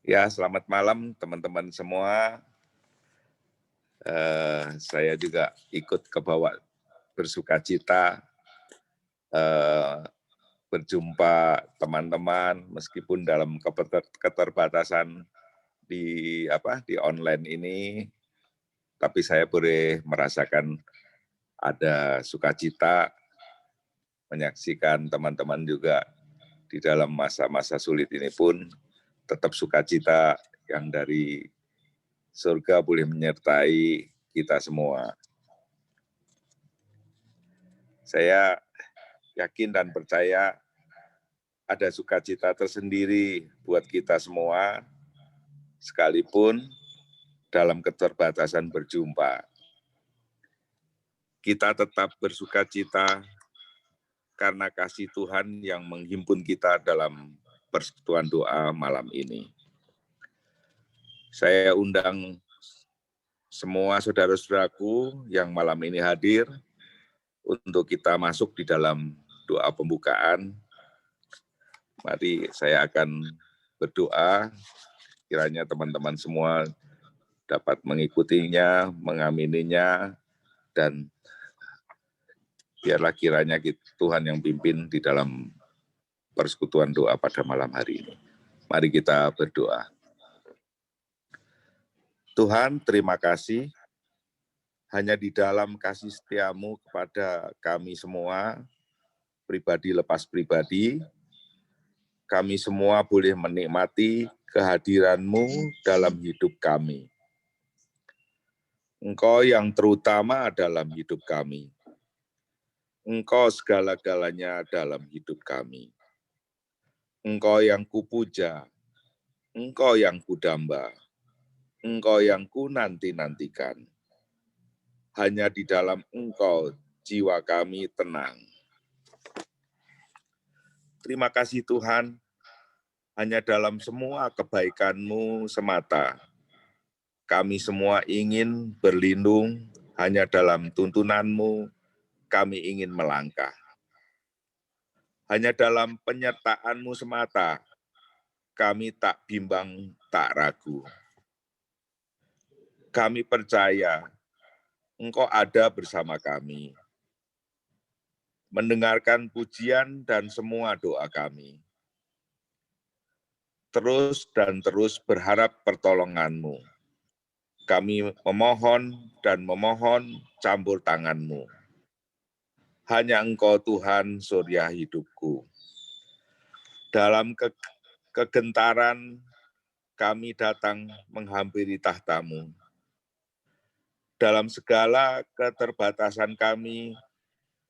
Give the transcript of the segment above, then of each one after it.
Ya, selamat malam teman-teman semua. Saya juga ikut kebawa bersukacita eh, berjumpa teman-teman meskipun dalam keterbatasan di online ini, tapi saya boleh merasakan ada sukacita menyaksikan teman-teman juga di dalam masa-masa sulit ini pun tetap sukacita yang dari surga boleh menyertai kita semua. Saya yakin dan percaya ada sukacita tersendiri buat kita semua, sekalipun dalam keterbatasan berjumpa. Kita tetap bersukacita karena kasih Tuhan yang menghimpun kita dalam persekutuan doa malam ini. Saya undang semua saudara-saudaraku yang malam ini hadir untuk kita masuk di dalam doa pembukaan. Mari saya akan berdoa, kiranya teman-teman semua dapat mengikutinya, mengamininya, dan biarlah kiranya Tuhan yang pimpin di dalam persekutuan doa pada malam hari ini. Mari kita berdoa. Tuhan, terima kasih hanya di dalam kasih setiamu kepada kami semua, pribadi lepas pribadi, kami semua boleh menikmati kehadiran-Mu dalam hidup kami. Engkau yang terutama dalam hidup kami. Engkau segala-galanya dalam hidup kami. Engkau yang kupuja, Engkau yang kudamba, Engkau yang kunanti-nantikan. Hanya di dalam Engkau jiwa kami tenang. Terima kasih Tuhan, hanya dalam semua kebaikan-Mu semata, kami semua ingin berlindung, hanya dalam tuntunan-Mu kami ingin melangkah. Hanya dalam penyertaan-Mu semata, kami tak bimbang, tak ragu. Kami percaya Engkau ada bersama kami, mendengarkan pujian dan semua doa kami. Terus dan terus berharap pertolongan-Mu. Kami memohon dan memohon campur tangan-Mu. Hanya Engkau Tuhan surya hidupku. Dalam kegentaran kami datang menghampiri tahta-Mu. Dalam segala keterbatasan kami,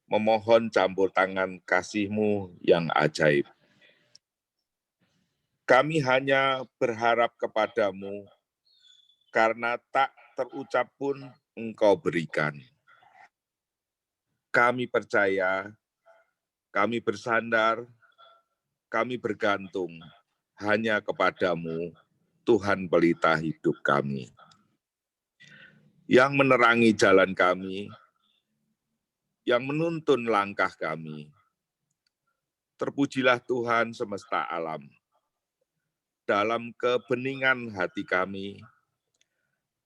memohon campur tangan kasih-Mu yang ajaib. Kami hanya berharap kepadamu, karena tak terucap pun Engkau berikan. Kami percaya, kami bersandar, kami bergantung hanya kepadamu, Tuhan pelita hidup kami. Yang menerangi jalan kami, yang menuntun langkah kami. Terpujilah Tuhan semesta alam. Dalam kebeningan hati kami,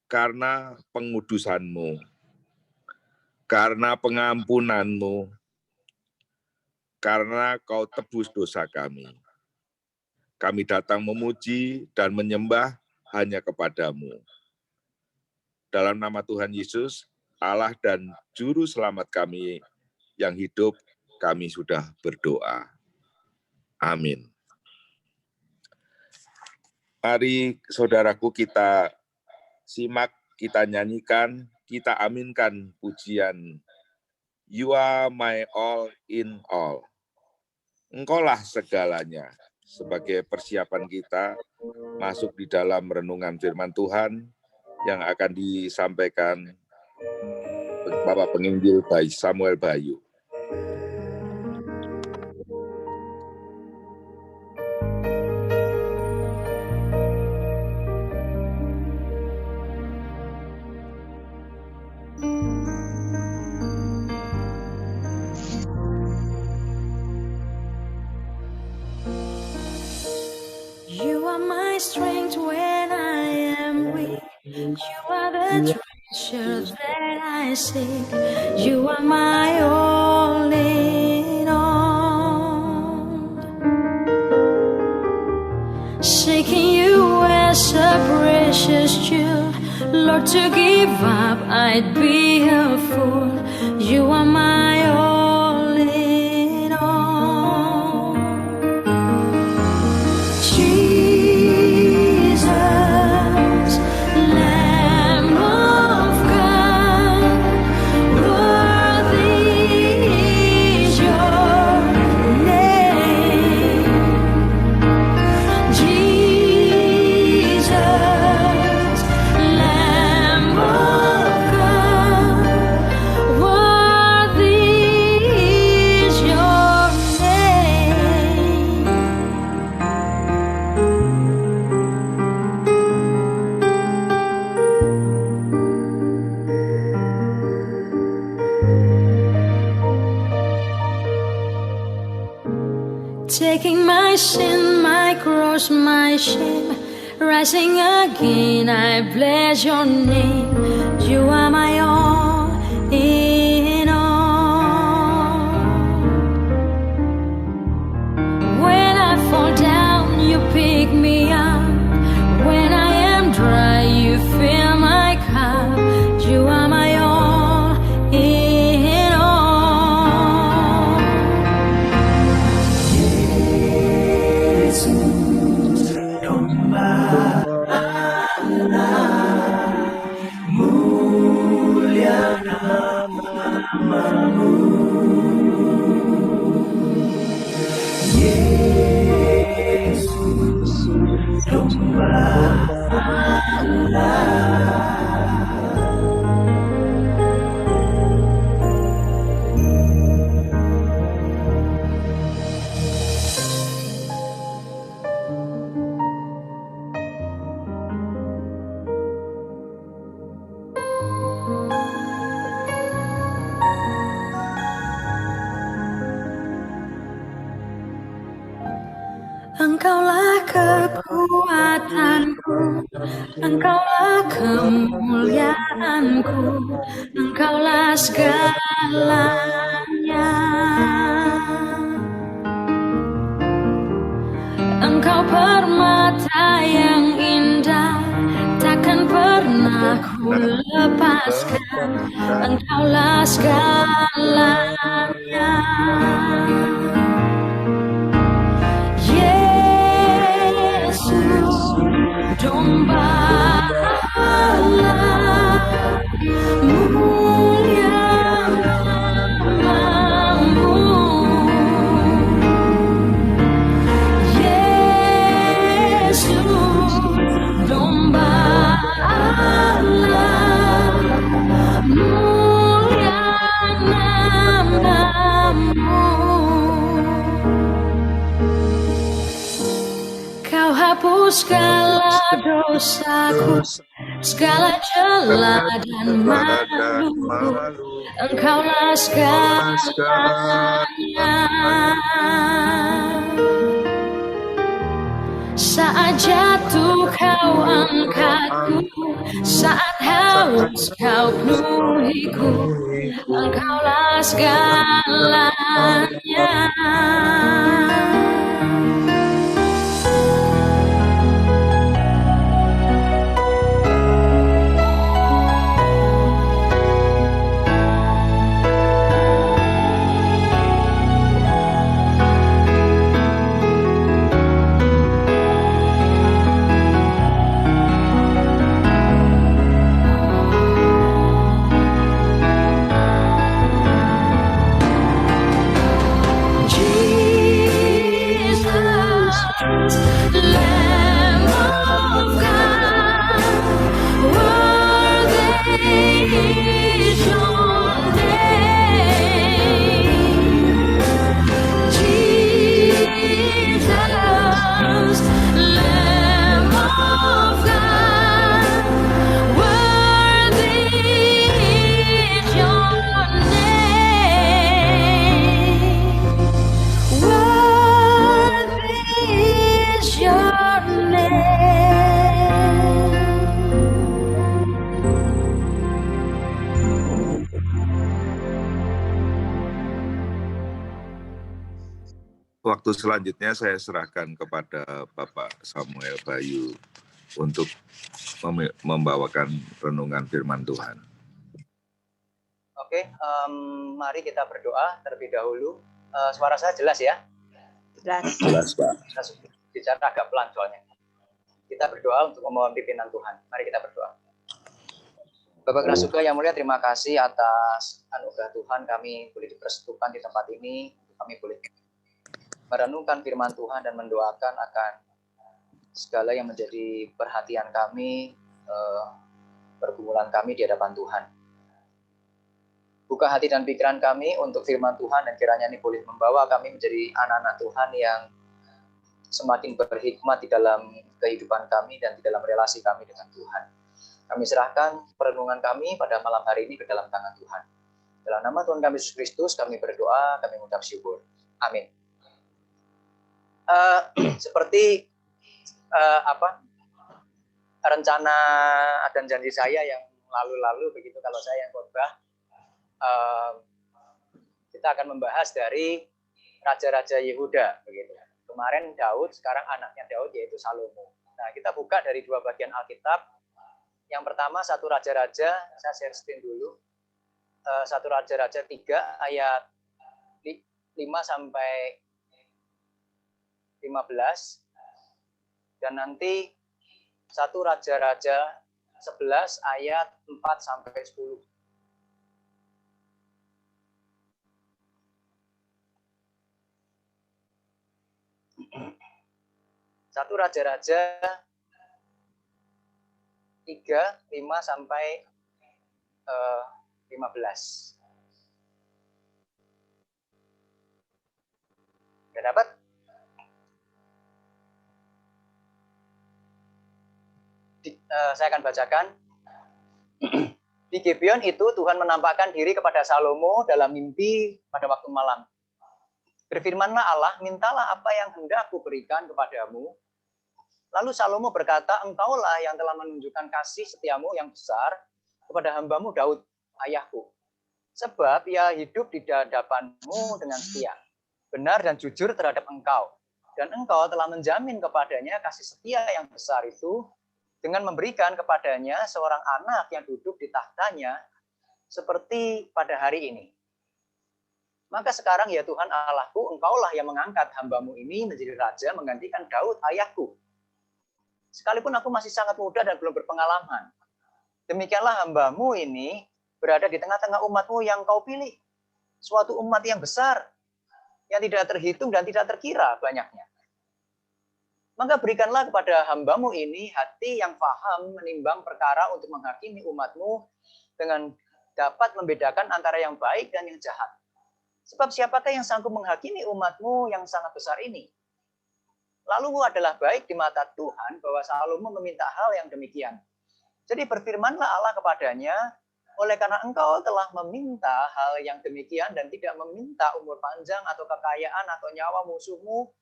karena pengudusan-Mu, karena pengampunan-Mu, karena Kau tebus dosa kami. Kami datang memuji dan menyembah hanya kepadamu. Dalam nama Tuhan Yesus, Allah dan Juru Selamat kami yang hidup, kami sudah berdoa. Amin. Mari saudaraku kita simak, kita nyanyikan, kita aminkan pujian You are my all in all. Engkaulah segalanya, sebagai persiapan kita masuk di dalam renungan firman Tuhan yang akan disampaikan Bapak Penginjil Samuel Bayu. You are my my strength when I am weak. You are the treasure that I seek. You are my all in all. Seeking you as a precious jewel, Lord, to give up I'd be a fool. You are my all in all. Jesus, Lamb of God, worthy is your name. Jesus, Lamb of God, worthy is your name. Taking my sin, my cross, my shame, rising again, I bless your name. You are my all in all. When I fall down, you pick me up. When I am dry, you fill my cup. You are my all in all. Engkaulah kekuatanku, Engkaulah kemuliaanku, Engkaulah segalanya. Engkau permata yang indah, takkan pernah ku lepaskan. Engkaulah segalanya. Domba Allah, mulia namamu. Yesus, domba Allah, mulia namamu. Kau hapus segala dosaku, segala celah dan maluku. Engkaulah segalanya. Saat jatuh kau angkatku, saat haus kau penuhiku. Engkaulah segalanya. Lamb of God, worthy is your name. Jesus, Lamb of God, worthy is your name. Worthy is your name. Waktu selanjutnya saya serahkan kepada Bapak Samuel Bayu untuk membawakan renungan firman Tuhan. Oke, mari kita berdoa terlebih dahulu. Suara saya jelas ya? Jelas, Pak. Saya bicara agak pelan soalnya. Kita berdoa untuk memohon pimpinan Tuhan. Mari kita berdoa. Bapak Rasuka yang mulia, terima kasih atas anugerah Tuhan kami boleh dipersatukan di tempat ini. Kami boleh merenungkan firman Tuhan dan mendoakan akan segala yang menjadi perhatian kami, pergumulan kami di hadapan Tuhan. Buka hati dan pikiran kami untuk firman Tuhan dan kiranya ini boleh membawa kami menjadi anak-anak Tuhan yang semakin berhikmat di dalam kehidupan kami dan di dalam relasi kami dengan Tuhan. Kami serahkan perenungan kami pada malam hari ini ke dalam tangan Tuhan. Dalam nama Tuhan kami Yesus Kristus kami berdoa, kami mengucap syukur. Amin. Seperti rencana dan janji saya yang lalu-lalu begitu, kalau saya yang khotbah, kita akan membahas dari raja-raja Yehuda begitu. Kemarin Daud, sekarang anaknya Daud yaitu Salomo. Nah, kita buka dari dua bagian Alkitab. Yang pertama 1 Raja-Raja, saya share screen dulu. 1 Raja-Raja 3 ayat 5 sampai 15. Dan nanti 1 Raja-Raja 11 ayat 4 sampai 10. Satu Raja-Raja 3, 5 sampai 15. Sudah dapat? Saya akan bacakan. Di Gibeon itu Tuhan menampakkan diri kepada Salomo dalam mimpi pada waktu malam. Berfirmanlah Allah, mintalah apa yang hendak aku berikan kepadamu. Lalu Salomo berkata, engkaulah yang telah menunjukkan kasih setiamu yang besar kepada hambamu Daud, ayahku. Sebab ia hidup di hadapanmu dengan setia, benar dan jujur terhadap engkau. Dan engkau telah menjamin kepadanya kasih setia yang besar itu dengan memberikan kepadanya seorang anak yang duduk di tahtanya seperti pada hari ini. Maka sekarang ya Tuhan Allahku, engkaulah yang mengangkat hambamu ini menjadi raja menggantikan Daud, ayahku. Sekalipun aku masih sangat muda dan belum berpengalaman. Demikianlah hambamu ini berada di tengah-tengah umatmu yang kau pilih. Suatu umat yang besar, yang tidak terhitung dan tidak terkira banyaknya. Maka berikanlah kepada hambamu ini hati yang paham menimbang perkara untuk menghakimi umatmu dengan dapat membedakan antara yang baik dan yang jahat. Sebab siapakah yang sanggup menghakimi umatmu yang sangat besar ini? Lalu adalah baik di mata Tuhan bahwa Salomo meminta hal yang demikian. Jadi berfirmanlah Allah kepadanya, oleh karena engkau telah meminta hal yang demikian dan tidak meminta umur panjang atau kekayaan atau nyawa musuhmu,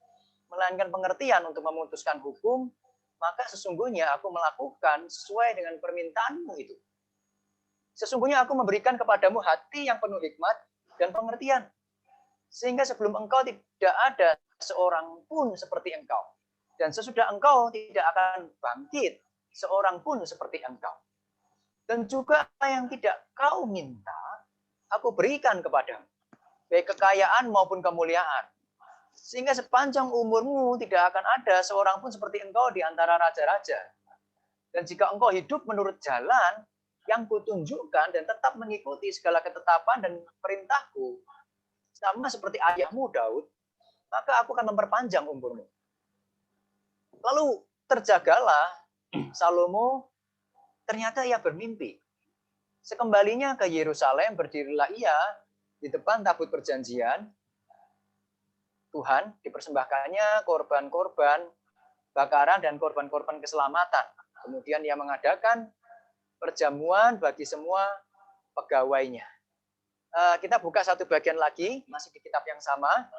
melainkan pengertian untuk memutuskan hukum, maka sesungguhnya aku melakukan sesuai dengan permintaanmu itu. Sesungguhnya aku memberikan kepadamu hati yang penuh hikmat dan pengertian, sehingga sebelum engkau tidak ada seorang pun seperti engkau. Dan sesudah engkau tidak akan bangkit seorang pun seperti engkau. Dan juga apa yang tidak kau minta, aku berikan kepadamu. Baik kekayaan maupun kemuliaan. Sehingga sepanjang umurmu tidak akan ada seorang pun seperti engkau di antara raja-raja. Dan jika engkau hidup menurut jalan yang kutunjukkan dan tetap mengikuti segala ketetapan dan perintahku, sama seperti ayahmu Daud, maka aku akan memperpanjang umurmu. Lalu terjagalah Salomo, ternyata ia bermimpi. Sekembalinya ke Yerusalem, berdirilah ia di depan tabut perjanjian Tuhan, dipersembahkannya korban-korban bakaran dan korban-korban keselamatan. Kemudian ia mengadakan perjamuan bagi semua pegawainya. Kita buka satu bagian lagi, masih di kitab yang sama.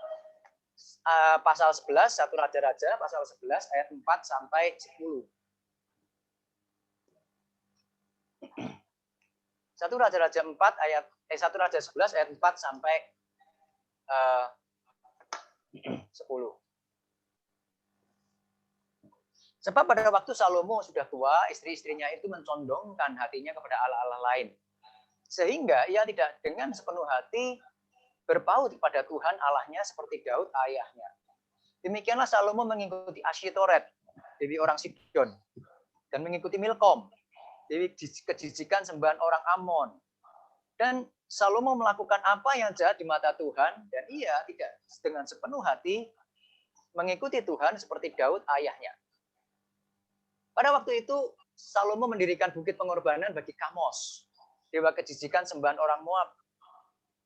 Pasal 11, 1 Raja-Raja, pasal 11 ayat 4 sampai 10. 1 Raja-Raja 4 ayat 1 Raja 11 ayat 4 sampai 10. Sebab pada waktu Salomo sudah tua, istri-istrinya itu mencondongkan hatinya kepada allah-allah lain. Sehingga ia tidak dengan sepenuh hati berpaut kepada Tuhan Allahnya seperti Daud ayahnya. Demikianlah Salomo mengikuti Asyitoret, dewi orang Sidon, dan mengikuti Milkom, dewi kejijikan sembahan orang Amon. Dan Salomo melakukan apa yang jahat di mata Tuhan, dan ia tidak dengan sepenuh hati mengikuti Tuhan seperti Daud ayahnya. Pada waktu itu Salomo mendirikan bukit pengorbanan bagi Kamos, dewa kejijikan sembahan orang Moab,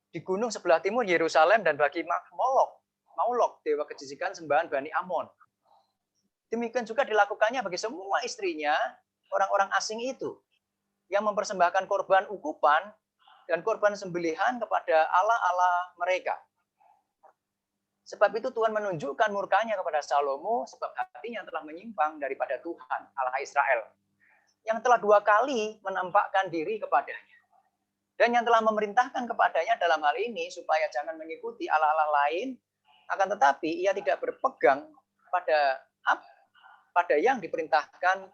di gunung sebelah timur Yerusalem, dan bagi Maulok, dewa kejijikan sembahan Bani Amon. Demikian juga dilakukannya bagi semua istrinya, orang-orang asing itu, yang mempersembahkan korban ukupan dan korban sembelihan kepada allah-allah mereka. Sebab itu Tuhan menunjukkan murkanya kepada Salomo, sebab hatinya telah menyimpang daripada Tuhan, Allah Israel, yang telah 2 kali menampakkan diri kepadanya. Dan yang telah memerintahkan kepadanya dalam hal ini supaya jangan mengikuti allah-allah lain, akan tetapi ia tidak berpegang pada yang diperintahkan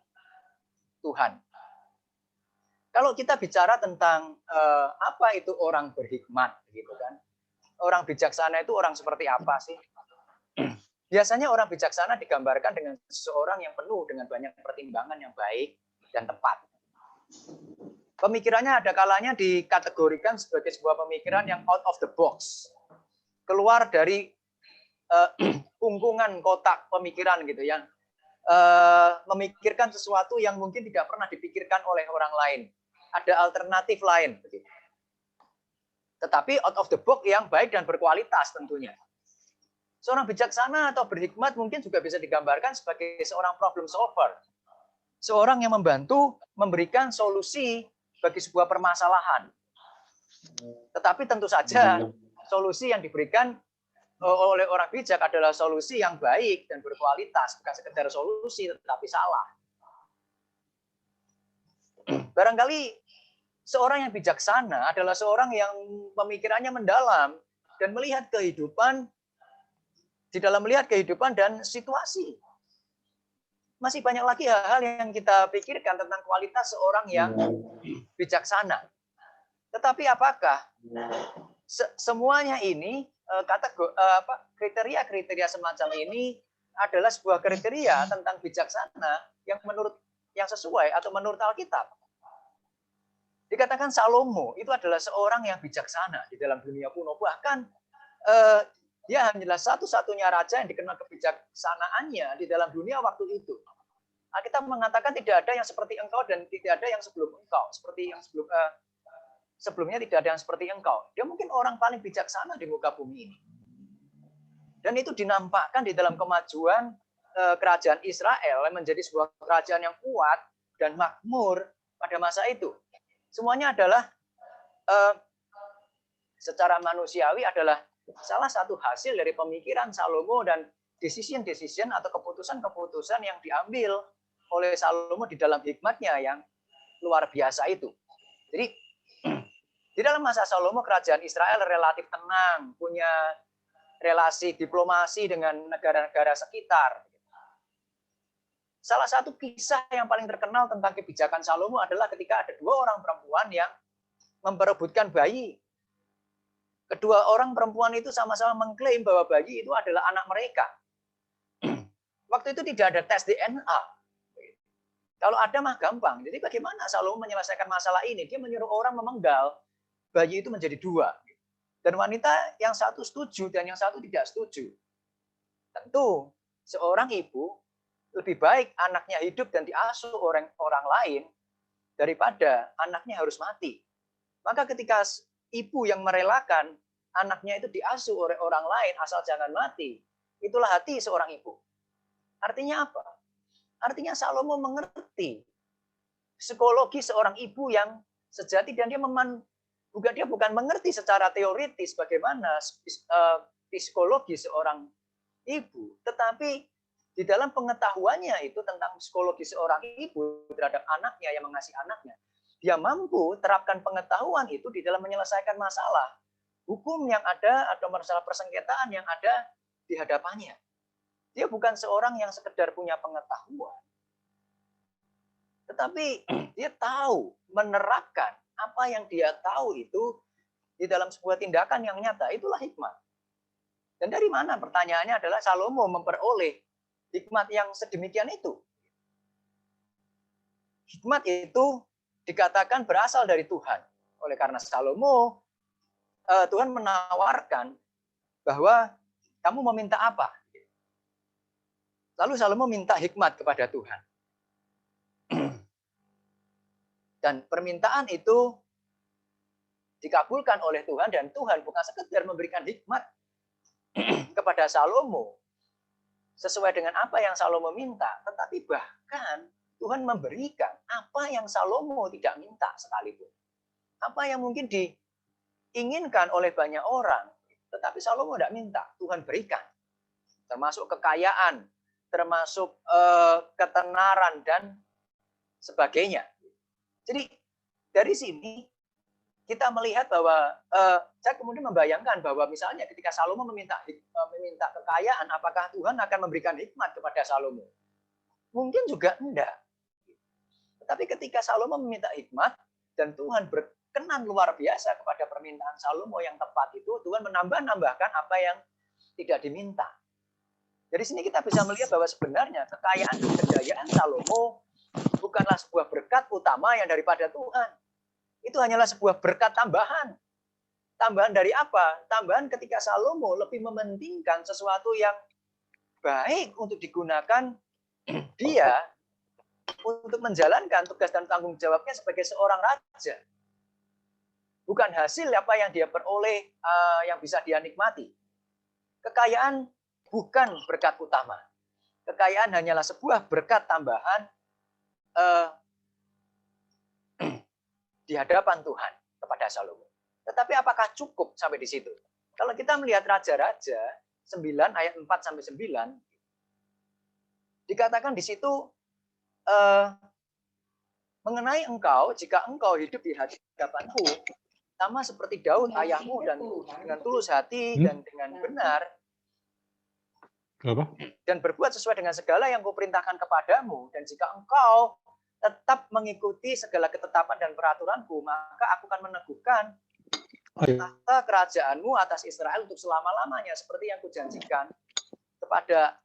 Tuhan. Kalau kita bicara tentang apa itu orang berhikmat, gitu kan? Orang bijaksana itu orang seperti apa sih? Biasanya orang bijaksana digambarkan dengan seseorang yang penuh dengan banyak pertimbangan yang baik dan tepat. Pemikirannya ada kalanya dikategorikan sebagai sebuah pemikiran yang out of the box. Keluar dari ungkungan kotak pemikiran gitu, yang memikirkan sesuatu yang mungkin tidak pernah dipikirkan oleh orang lain. Ada alternatif lain. Tetapi out of the box yang baik dan berkualitas tentunya. Seorang bijaksana atau berhikmat mungkin juga bisa digambarkan sebagai seorang problem solver. Seorang yang membantu memberikan solusi bagi sebuah permasalahan. Tetapi tentu saja solusi yang diberikan oleh orang bijak adalah solusi yang baik dan berkualitas, bukan sekedar solusi tetapi salah. Barangkali seorang yang bijaksana adalah seorang yang pemikirannya mendalam dan melihat kehidupan, di dalam melihat kehidupan dan situasi. Masih banyak lagi hal-hal yang kita pikirkan tentang kualitas seorang yang bijaksana. Tetapi apakah semuanya ini, kriteria-kriteria semacam ini adalah sebuah kriteria tentang bijaksana yang sesuai atau menurut Alkitab? Dikatakan Salomo itu adalah seorang yang bijaksana di dalam dunia kuno. Bahkan dia hanyalah satu-satunya raja yang dikenal kebijaksanaannya di dalam dunia waktu itu. Alkitab mengatakan tidak ada yang seperti engkau dan tidak ada yang sebelum engkau. Seperti yang sebelumnya tidak ada yang seperti engkau. Dia mungkin orang paling bijaksana di muka bumi ini. Dan itu dinampakkan di dalam kemajuan kerajaan Israel yang menjadi sebuah kerajaan yang kuat dan makmur pada masa itu. Semuanya adalah secara manusiawi adalah salah satu hasil dari pemikiran Salomo dan decision atau keputusan-keputusan yang diambil oleh Salomo di dalam hikmatnya yang luar biasa itu. Jadi di dalam masa Salomo kerajaan Israel relatif tenang, punya relasi diplomasi dengan negara-negara sekitar. Salah satu kisah yang paling terkenal tentang kebijakan Salomo adalah ketika ada 2 orang perempuan yang memperebutkan bayi. Kedua orang perempuan itu sama-sama mengklaim bahwa bayi itu adalah anak mereka. Waktu itu tidak ada tes DNA. Kalau ada mah gampang. Jadi bagaimana Salomo menyelesaikan masalah ini? Dia menyuruh orang memenggal bayi itu menjadi 2. Dan wanita yang satu setuju dan yang satu tidak setuju. Tentu seorang ibu lebih baik anaknya hidup dan diasuh orang lain daripada anaknya harus mati. Maka ketika ibu yang merelakan anaknya itu diasuh oleh orang lain asal jangan mati, itulah hati seorang ibu. Artinya apa? Artinya Salomo mengerti psikologi seorang ibu yang sejati dan dia bukan mengerti secara teoritis bagaimana psikologi seorang ibu, tetapi di dalam pengetahuannya itu tentang psikologi seorang ibu terhadap anaknya yang mengasihi anaknya, dia mampu terapkan pengetahuan itu di dalam menyelesaikan masalah hukum yang ada atau masalah persengketaan yang ada di hadapannya. Dia bukan seorang yang sekedar punya pengetahuan, tetapi dia tahu menerapkan apa yang dia tahu itu di dalam sebuah tindakan yang nyata. Itulah hikmat. Dan dari mana? Pertanyaannya adalah Salomo memperoleh hikmat yang sedemikian itu. Hikmat itu dikatakan berasal dari Tuhan. Oleh karena Salomo, Tuhan menawarkan bahwa kamu meminta apa? Lalu Salomo minta hikmat kepada Tuhan. Dan permintaan itu dikabulkan oleh Tuhan, dan Tuhan bukan sekedar memberikan hikmat kepada Salomo sesuai dengan apa yang Salomo minta, tetapi bahkan Tuhan memberikan apa yang Salomo tidak minta sekalipun. Apa yang mungkin diinginkan oleh banyak orang, tetapi Salomo tidak minta, Tuhan berikan. Termasuk kekayaan, termasuk ketenaran, dan sebagainya. Jadi dari sini kita melihat bahwa saya kemudian membayangkan bahwa misalnya ketika Salomo meminta kekayaan, apakah Tuhan akan memberikan hikmat kepada Salomo? Mungkin juga enggak. Tetapi ketika Salomo meminta hikmat dan Tuhan berkenan luar biasa kepada permintaan Salomo yang tepat itu, Tuhan menambahkan apa yang tidak diminta. Dari sini kita bisa melihat bahwa sebenarnya kekayaan dan kejayaan Salomo bukanlah sebuah berkat utama yang daripada Tuhan. Itu hanyalah sebuah berkat tambahan. Tambahan dari apa? Tambahan ketika Salomo lebih mementingkan sesuatu yang baik untuk digunakan dia untuk menjalankan tugas dan tanggung jawabnya sebagai seorang raja. Bukan hasil apa yang dia peroleh yang bisa dia nikmati. Kekayaan bukan berkat utama. Kekayaan hanyalah sebuah berkat tambahan di hadapan Tuhan kepada Salomo. Tetapi apakah cukup sampai di situ? Kalau kita melihat Raja-Raja 9 ayat 4 sampai 9, dikatakan di situ mengenai engkau, jika engkau hidup di hadapanku sama seperti Daud ayahmu dan dengan tulus hati dan dengan benar dan berbuat sesuai dengan segala yang kuperintahkan kepadamu, dan jika engkau tetap mengikuti segala ketetapan dan peraturanku, maka aku akan meneguhkan tahta kerajaanmu atas Israel untuk selama-lamanya, seperti yang kujanjikan kepada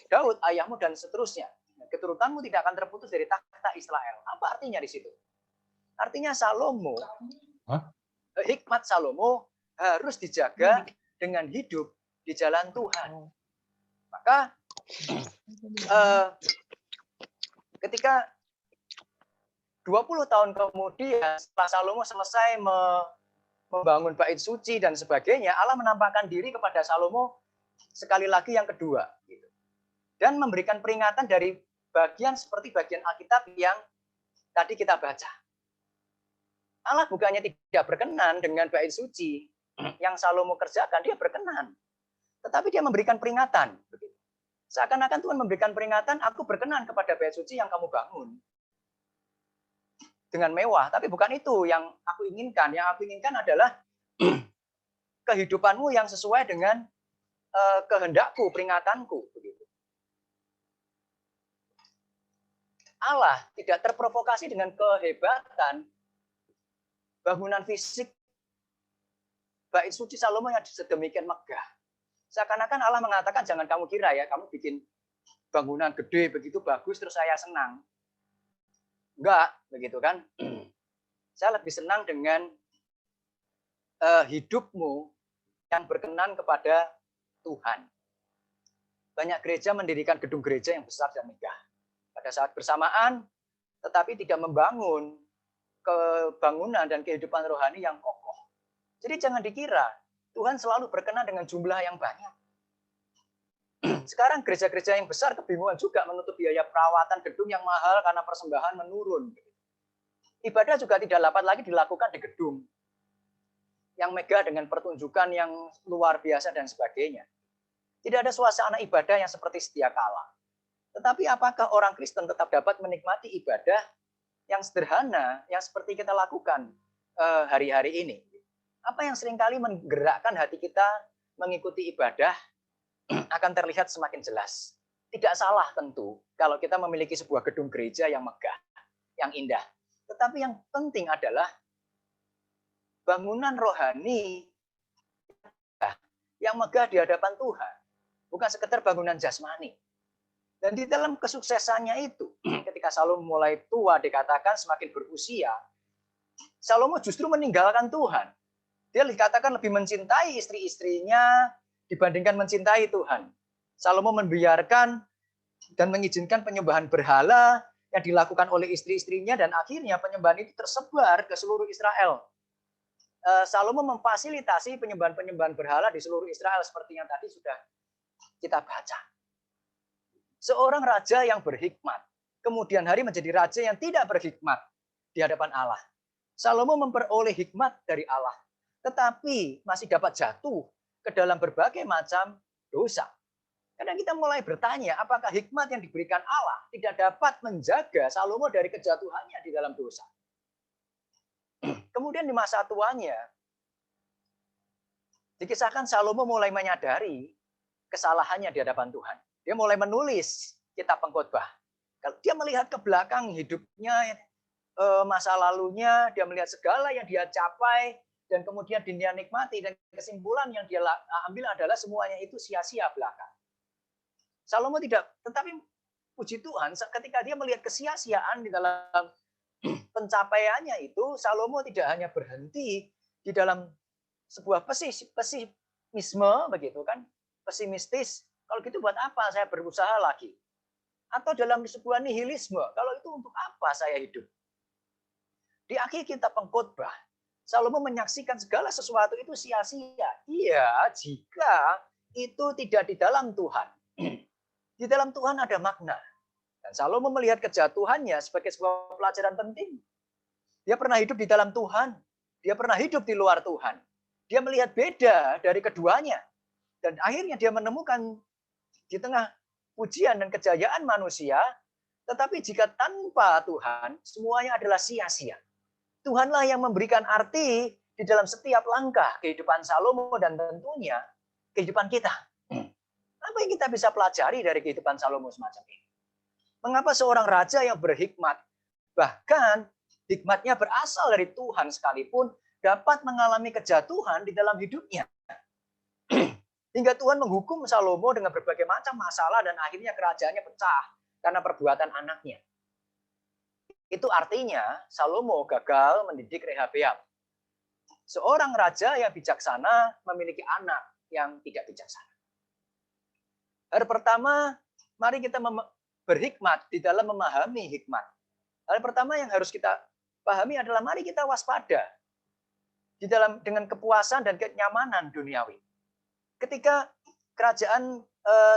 Daud ayahmu dan seterusnya. Keturutanmu tidak akan terputus dari tahta Israel. Apa artinya di situ? Artinya Salomo, hikmat Salomo harus dijaga dengan hidup di jalan Tuhan. Maka ketika 20 tahun kemudian setelah Salomo selesai membangun bait suci dan sebagainya, Allah menampakkan diri kepada Salomo sekali lagi yang kedua. Dan memberikan peringatan dari bagian seperti bagian Alkitab yang tadi kita baca. Allah bukannya tidak berkenan dengan bait suci yang Salomo kerjakan, dia berkenan. Tetapi dia memberikan peringatan. Seakan-akan Tuhan memberikan peringatan, aku berkenan kepada bait suci yang kamu bangun dengan mewah, tapi bukan itu yang aku inginkan. Yang aku inginkan adalah kehidupanmu yang sesuai dengan kehendakku, peringatanku. Begitu. Allah tidak terprovokasi dengan kehebatan bangunan fisik bait suci Salomo yang sedemikian megah. Seakan-akan Allah mengatakan, jangan kamu kira ya, kamu bikin bangunan gede begitu bagus terus saya senang. Enggak, begitu kan? Saya lebih senang dengan hidupmu yang berkenan kepada Tuhan. Banyak gereja mendirikan gedung gereja yang besar dan megah. Pada saat bersamaan, tetapi tidak membangun kebangunan dan kehidupan rohani yang kokoh. Jadi jangan dikira Tuhan selalu berkenan dengan jumlah yang banyak. Sekarang gereja-gereja yang besar kebingungan juga menutup biaya perawatan gedung yang mahal karena persembahan menurun. Ibadah juga tidak dapat lagi dilakukan di gedung yang megah dengan pertunjukan yang luar biasa dan sebagainya. Tidak ada suasana ibadah yang seperti sedia kala. Tetapi apakah orang Kristen tetap dapat menikmati ibadah yang sederhana yang seperti kita lakukan hari-hari ini? Apa yang seringkali menggerakkan hati kita mengikuti ibadah akan terlihat semakin jelas. Tidak salah tentu kalau kita memiliki sebuah gedung gereja yang megah, yang indah. Tetapi yang penting adalah bangunan rohani yang megah di hadapan Tuhan. Bukan sekedar bangunan jasmani. Dan di dalam kesuksesannya itu, ketika Salomo mulai tua dikatakan semakin berusia, Salomo justru meninggalkan Tuhan. Dia dikatakan lebih mencintai istri-istrinya dibandingkan mencintai Tuhan. Salomo membiarkan dan mengizinkan penyembahan berhala yang dilakukan oleh istri-istrinya dan akhirnya penyembahan itu tersebar ke seluruh Israel. Salomo memfasilitasi penyembahan-penyembahan berhala di seluruh Israel seperti yang tadi sudah kita baca. Seorang raja yang berhikmat, kemudian hari menjadi raja yang tidak berhikmat di hadapan Allah. Salomo memperoleh hikmat dari Allah, tetapi masih dapat jatuh ke dalam berbagai macam dosa. Kadang kita mulai bertanya, apakah hikmat yang diberikan Allah tidak dapat menjaga Salomo dari kejatuhannya di dalam dosa? Kemudian di masa tuanya, dikisahkan Salomo mulai menyadari kesalahannya di hadapan Tuhan. Dia mulai menulis kitab pengkhotbah. Kalau dia melihat ke belakang hidupnya, masa lalunya, dia melihat segala yang dia capai, dan kemudian dia nikmati, dan kesimpulan yang dia ambil adalah semuanya itu sia-sia belaka. Salomo tidak, tetapi puji Tuhan, ketika dia melihat kesia-siaan di dalam pencapaiannya itu, Salomo tidak hanya berhenti di dalam sebuah pesimisme, begitu kan, pesimistis. Kalau gitu buat apa saya berusaha lagi? Atau dalam sebuah nihilisme, kalau itu untuk apa saya hidup? Di akhir kitab pengkhotbah, Salomo menyaksikan segala sesuatu itu sia-sia. Iya, jika itu tidak di dalam Tuhan. Di dalam Tuhan ada makna. Dan Salomo melihat kejatuhannya sebagai sebuah pelajaran penting. Dia pernah hidup di dalam Tuhan. Dia pernah hidup di luar Tuhan. Dia melihat beda dari keduanya. Dan akhirnya dia menemukan di tengah pujian dan kejayaan manusia, tetapi jika tanpa Tuhan, semuanya adalah sia-sia. Tuhanlah yang memberikan arti di dalam setiap langkah kehidupan Salomo dan tentunya kehidupan kita. Apa yang kita bisa pelajari dari kehidupan Salomo semacam ini? Mengapa seorang raja yang berhikmat, bahkan hikmatnya berasal dari Tuhan sekalipun, dapat mengalami kejatuhan di dalam hidupnya? Hingga Tuhan menghukum Salomo dengan berbagai macam masalah dan akhirnya kerajaannya pecah karena perbuatan anaknya. Itu artinya Salomo gagal mendidik Rehabeam. Seorang raja yang bijaksana memiliki anak yang tidak bijaksana. Hal pertama, mari kita berhikmat di dalam memahami hikmat. Hal pertama yang harus kita pahami adalah mari kita waspada di dalam dengan kepuasan dan kenyamanan duniawi. Ketika kerajaan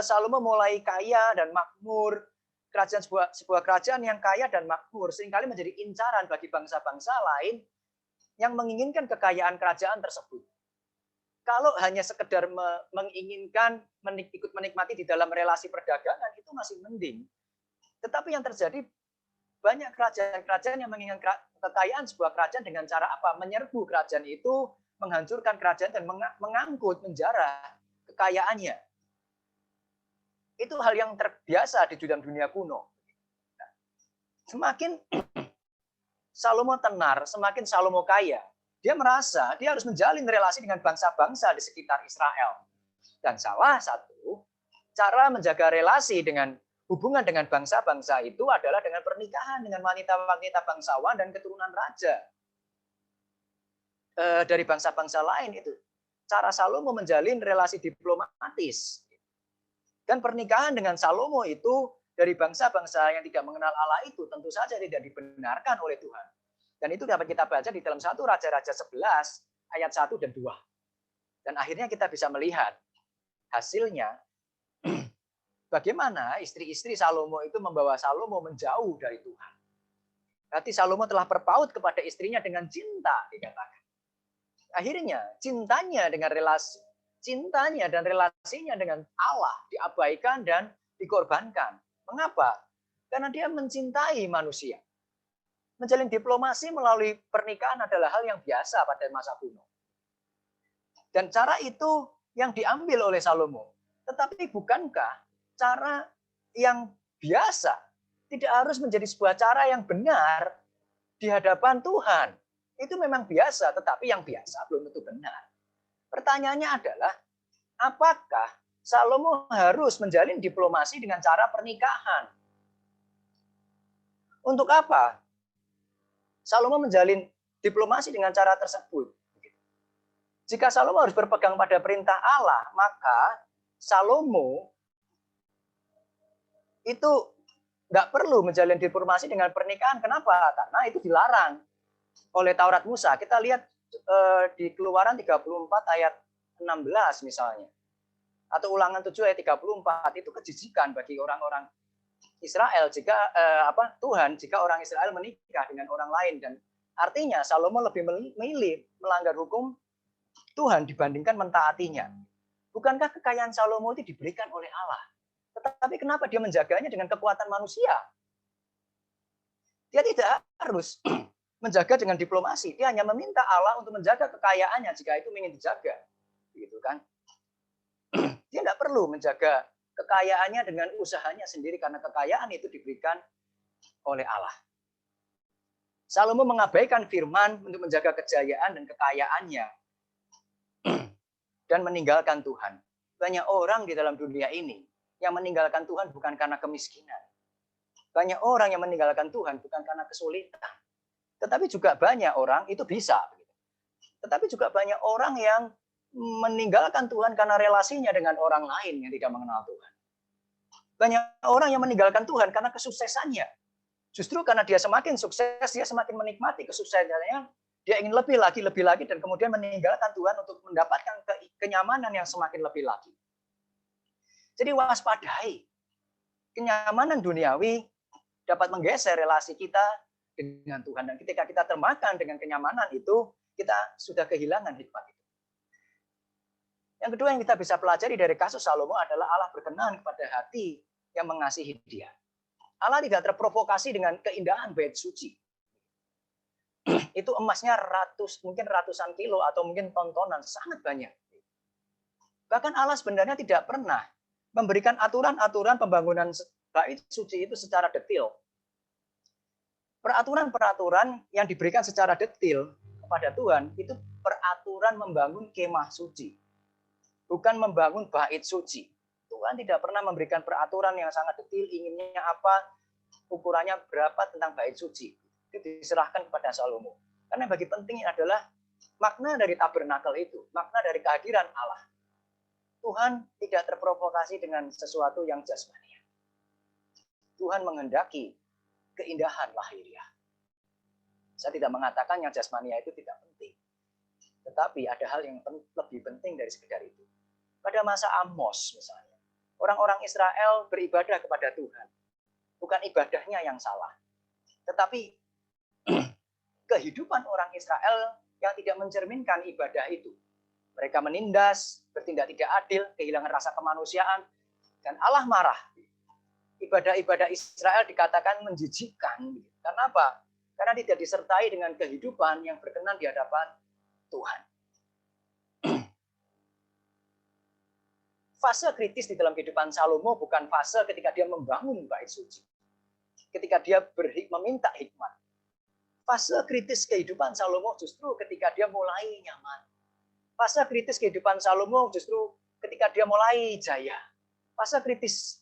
Salomo mulai kaya dan makmur, kerajaan sebuah kerajaan yang kaya dan makmur seringkali menjadi incaran bagi bangsa-bangsa lain yang menginginkan kekayaan kerajaan tersebut. Kalau hanya sekedar menginginkan ikut menikmati di dalam relasi perdagangan itu masih mending. Tetapi yang terjadi banyak kerajaan-kerajaan yang menginginkan kekayaan sebuah kerajaan dengan cara apa? Menyerbu kerajaan itu, menghancurkan kerajaan dan mengangkut, menjara kekayaannya. Itu hal yang terbiasa di dalam dunia kuno. Semakin Salomo tenar, semakin Salomo kaya, dia merasa dia harus menjalin relasi dengan bangsa-bangsa di sekitar Israel. Dan salah satu cara menjaga relasi dengan hubungan dengan bangsa-bangsa itu adalah dengan pernikahan dengan wanita-wanita bangsawan dan keturunan raja dari bangsa-bangsa lain itu. Cara Salomo menjalin relasi diplomatis. Dan pernikahan dengan Salomo itu dari bangsa-bangsa yang tidak mengenal Allah itu tentu saja tidak dibenarkan oleh Tuhan. Dan itu dapat kita baca di dalam 1 Raja-Raja 11 ayat 1 dan 2. Dan akhirnya kita bisa melihat hasilnya bagaimana istri-istri Salomo itu membawa Salomo menjauh dari Tuhan. Berarti Salomo telah berpaut kepada istrinya dengan cinta, dikatakan. Akhirnya cintanya dan relasinya dengan Allah diabaikan dan dikorbankan. Mengapa? Karena dia mencintai manusia. Menjalin diplomasi melalui pernikahan adalah hal yang biasa pada masa kuno. Dan cara itu yang diambil oleh Salomo. Tetapi bukankah cara yang biasa tidak harus menjadi sebuah cara yang benar di hadapan Tuhan? Itu memang biasa, tetapi yang biasa belum tentu benar. Pertanyaannya adalah, apakah Salomo harus menjalin diplomasi dengan cara pernikahan? Untuk apa Salomo menjalin diplomasi dengan cara tersebut? Jika Salomo harus berpegang pada perintah Allah, maka Salomo itu nggak perlu menjalin diplomasi dengan pernikahan. Kenapa? Karena itu dilarang oleh Taurat Musa. Kita lihat di Keluaran 34 ayat 16 misalnya. Atau Ulangan 7 ayat 34, itu kejijikan bagi orang-orang Israel jika jika orang Israel menikah dengan orang lain, dan artinya Salomo lebih memilih melanggar hukum Tuhan dibandingkan mentaatinya. Bukankah kekayaan Salomo itu diberikan oleh Allah? Tetapi kenapa dia menjaganya dengan kekuatan manusia? Dia tidak harus menjaga dengan diplomasi. Dia hanya meminta Allah untuk menjaga kekayaannya jika itu ingin dijaga. Gitu kan? Dia tidak perlu menjaga kekayaannya dengan usahanya sendiri karena kekayaan itu diberikan oleh Allah. Salomo mengabaikan firman untuk menjaga kejayaan dan kekayaannya dan meninggalkan Tuhan. Banyak orang di dalam dunia ini yang meninggalkan Tuhan bukan karena kemiskinan. Banyak orang yang meninggalkan Tuhan bukan karena kesulitan. Tetapi juga banyak orang itu bisa. Tetapi juga banyak orang yang meninggalkan Tuhan karena relasinya dengan orang lain yang tidak mengenal Tuhan. Banyak orang yang meninggalkan Tuhan karena kesuksesannya. Justru karena dia semakin sukses, dia semakin menikmati kesuksesannya, dia ingin lebih lagi, dan kemudian meninggalkan Tuhan untuk mendapatkan kenyamanan yang semakin lebih lagi. Jadi waspadai. Kenyamanan duniawi dapat menggeser relasi kita dengan Tuhan. Dan ketika kita termakan dengan kenyamanan itu, kita sudah kehilangan hikmat itu. Yang kedua yang kita bisa pelajari dari kasus Salomo adalah Allah berkenan kepada hati yang mengasihi dia. Allah tidak terprovokasi dengan keindahan bait suci. Itu emasnya mungkin ratusan kilo atau mungkin tontonan, sangat banyak. Bahkan Allah sebenarnya tidak pernah memberikan aturan-aturan pembangunan bait suci itu secara detail. Peraturan-peraturan yang diberikan secara detail kepada Tuhan itu peraturan membangun kemah suci, bukan membangun bait suci. Tuhan tidak pernah memberikan peraturan yang sangat detail, inginnya apa, ukurannya berapa tentang bait suci. Itu diserahkan kepada Salomo. Karena bagi penting adalah makna dari tabernakel itu, makna dari kehadiran Allah. Tuhan tidak terprovokasi dengan sesuatu yang jasmania. Tuhan menghendaki keindahan lahiriah. Saya tidak mengatakan yang jasmania itu tidak penting. Tetapi ada hal yang lebih penting dari sekedar itu. Pada masa Amos misalnya, orang-orang Israel beribadah kepada Tuhan. Bukan ibadahnya yang salah. Tetapi kehidupan orang Israel yang tidak mencerminkan ibadah itu. Mereka menindas, bertindak tidak adil, kehilangan rasa kemanusiaan, dan Allah marah. Ibadah-ibadah Israel dikatakan menjijikkan. Karena apa? Karena tidak disertai dengan kehidupan yang berkenan di hadapan Tuhan. Fase kritis di dalam kehidupan Salomo bukan fase ketika dia membangun bait suci. Ketika dia meminta hikmat. Fase kritis kehidupan Salomo justru ketika dia mulai nyaman. Fase kritis kehidupan Salomo justru ketika dia mulai jaya. Fase kritis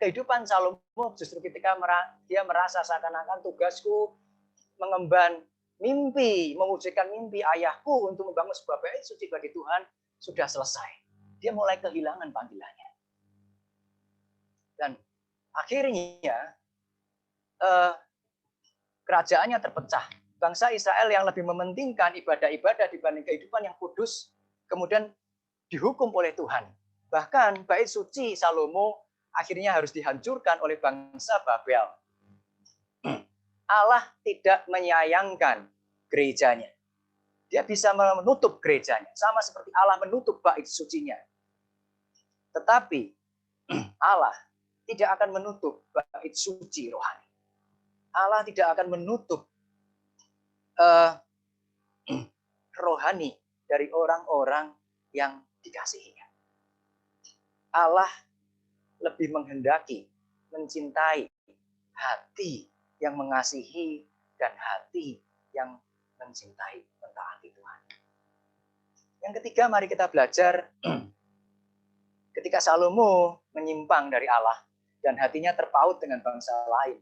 kehidupan Salomo justru ketika dia merasa seakan-akan tugasku mengemban mimpi, mewujudkan mimpi ayahku untuk membangun sebuah bait suci bagi Tuhan sudah selesai. Dia mulai kehilangan panggilannya. Dan akhirnya kerajaannya terpecah. Bangsa Israel yang lebih mementingkan ibadah-ibadah dibanding kehidupan yang kudus, kemudian dihukum oleh Tuhan. Bahkan bait suci Salomo akhirnya harus dihancurkan oleh bangsa Babel. Allah tidak menyayangkan gerejanya. Dia bisa menutup gerejanya, sama seperti Allah menutup bait sucinya. Tetapi Allah tidak akan menutup bait suci rohani. Allah tidak akan menutup rohani dari orang-orang yang dikasihinya. Allah lebih menghendaki, mencintai hati yang mengasihi dan hati yang mencintai, mentaati Tuhan. Yang ketiga, mari kita belajar ketika Salomo menyimpang dari Allah dan hatinya terpaut dengan bangsa lain.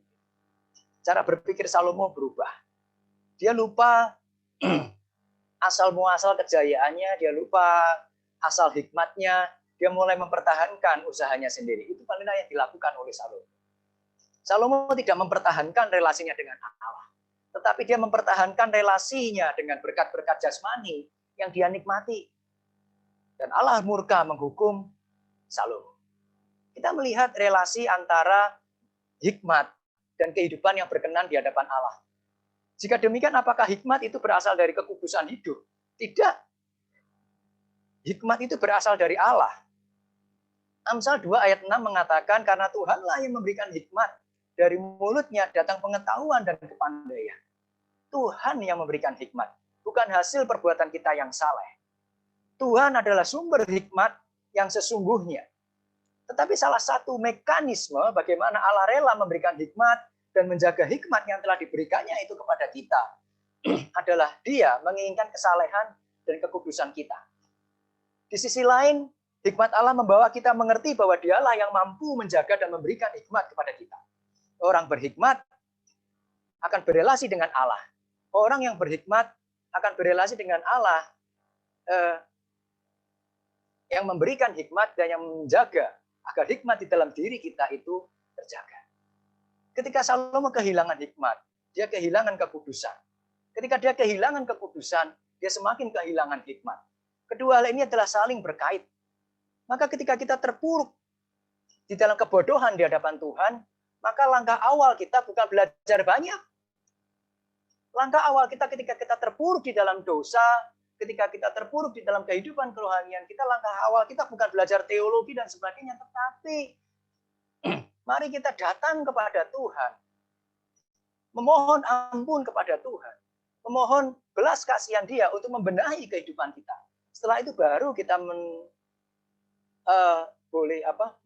Cara berpikir Salomo berubah. Dia lupa asal muasal kejayaannya, dia lupa asal hikmatnya, dia mulai mempertahankan usahanya sendiri. Itu paling yang dilakukan oleh Salomo. Salomo tidak mempertahankan relasinya dengan Allah, tetapi dia mempertahankan relasinya dengan berkat-berkat jasmani yang dia nikmati. Dan Allah murka menghukum Salomo. Kita melihat relasi antara hikmat dan kehidupan yang berkenan di hadapan Allah. Jika demikian, apakah hikmat itu berasal dari kekudusan hidup? Tidak. Hikmat itu berasal dari Allah. Amsal 2 ayat 6 mengatakan, karena Tuhanlah yang memberikan hikmat, dari mulutnya datang pengetahuan dan kepandaian. Tuhan yang memberikan hikmat, bukan hasil perbuatan kita yang saleh. Tuhan adalah sumber hikmat yang sesungguhnya. Tetapi salah satu mekanisme bagaimana Allah rela memberikan hikmat dan menjaga hikmat yang telah diberikannya itu kepada kita adalah Dia menginginkan kesalehan dan kekudusan kita. Di sisi lain, hikmat Allah membawa kita mengerti bahwa Dialah yang mampu menjaga dan memberikan hikmat kepada kita. Orang berhikmat akan berelasi dengan Allah. Orang yang berhikmat akan berelasi dengan Allah yang memberikan hikmat dan yang menjaga agar hikmat di dalam diri kita itu terjaga. Ketika Salomo kehilangan hikmat, dia kehilangan kekudusan. Ketika dia kehilangan kekudusan, dia semakin kehilangan hikmat. Kedua hal ini adalah saling berkait. Maka ketika kita terpuruk di dalam kebodohan di hadapan Tuhan, maka langkah awal kita bukan belajar banyak. Langkah awal kita ketika kita terpuruk di dalam dosa, ketika kita terpuruk di dalam kehidupan kerohanian kita, langkah awal kita bukan belajar teologi dan sebagainya, tetapi mari kita datang kepada Tuhan, memohon ampun kepada Tuhan, memohon belas kasihan Dia untuk membenahi kehidupan kita. Setelah itu baru kita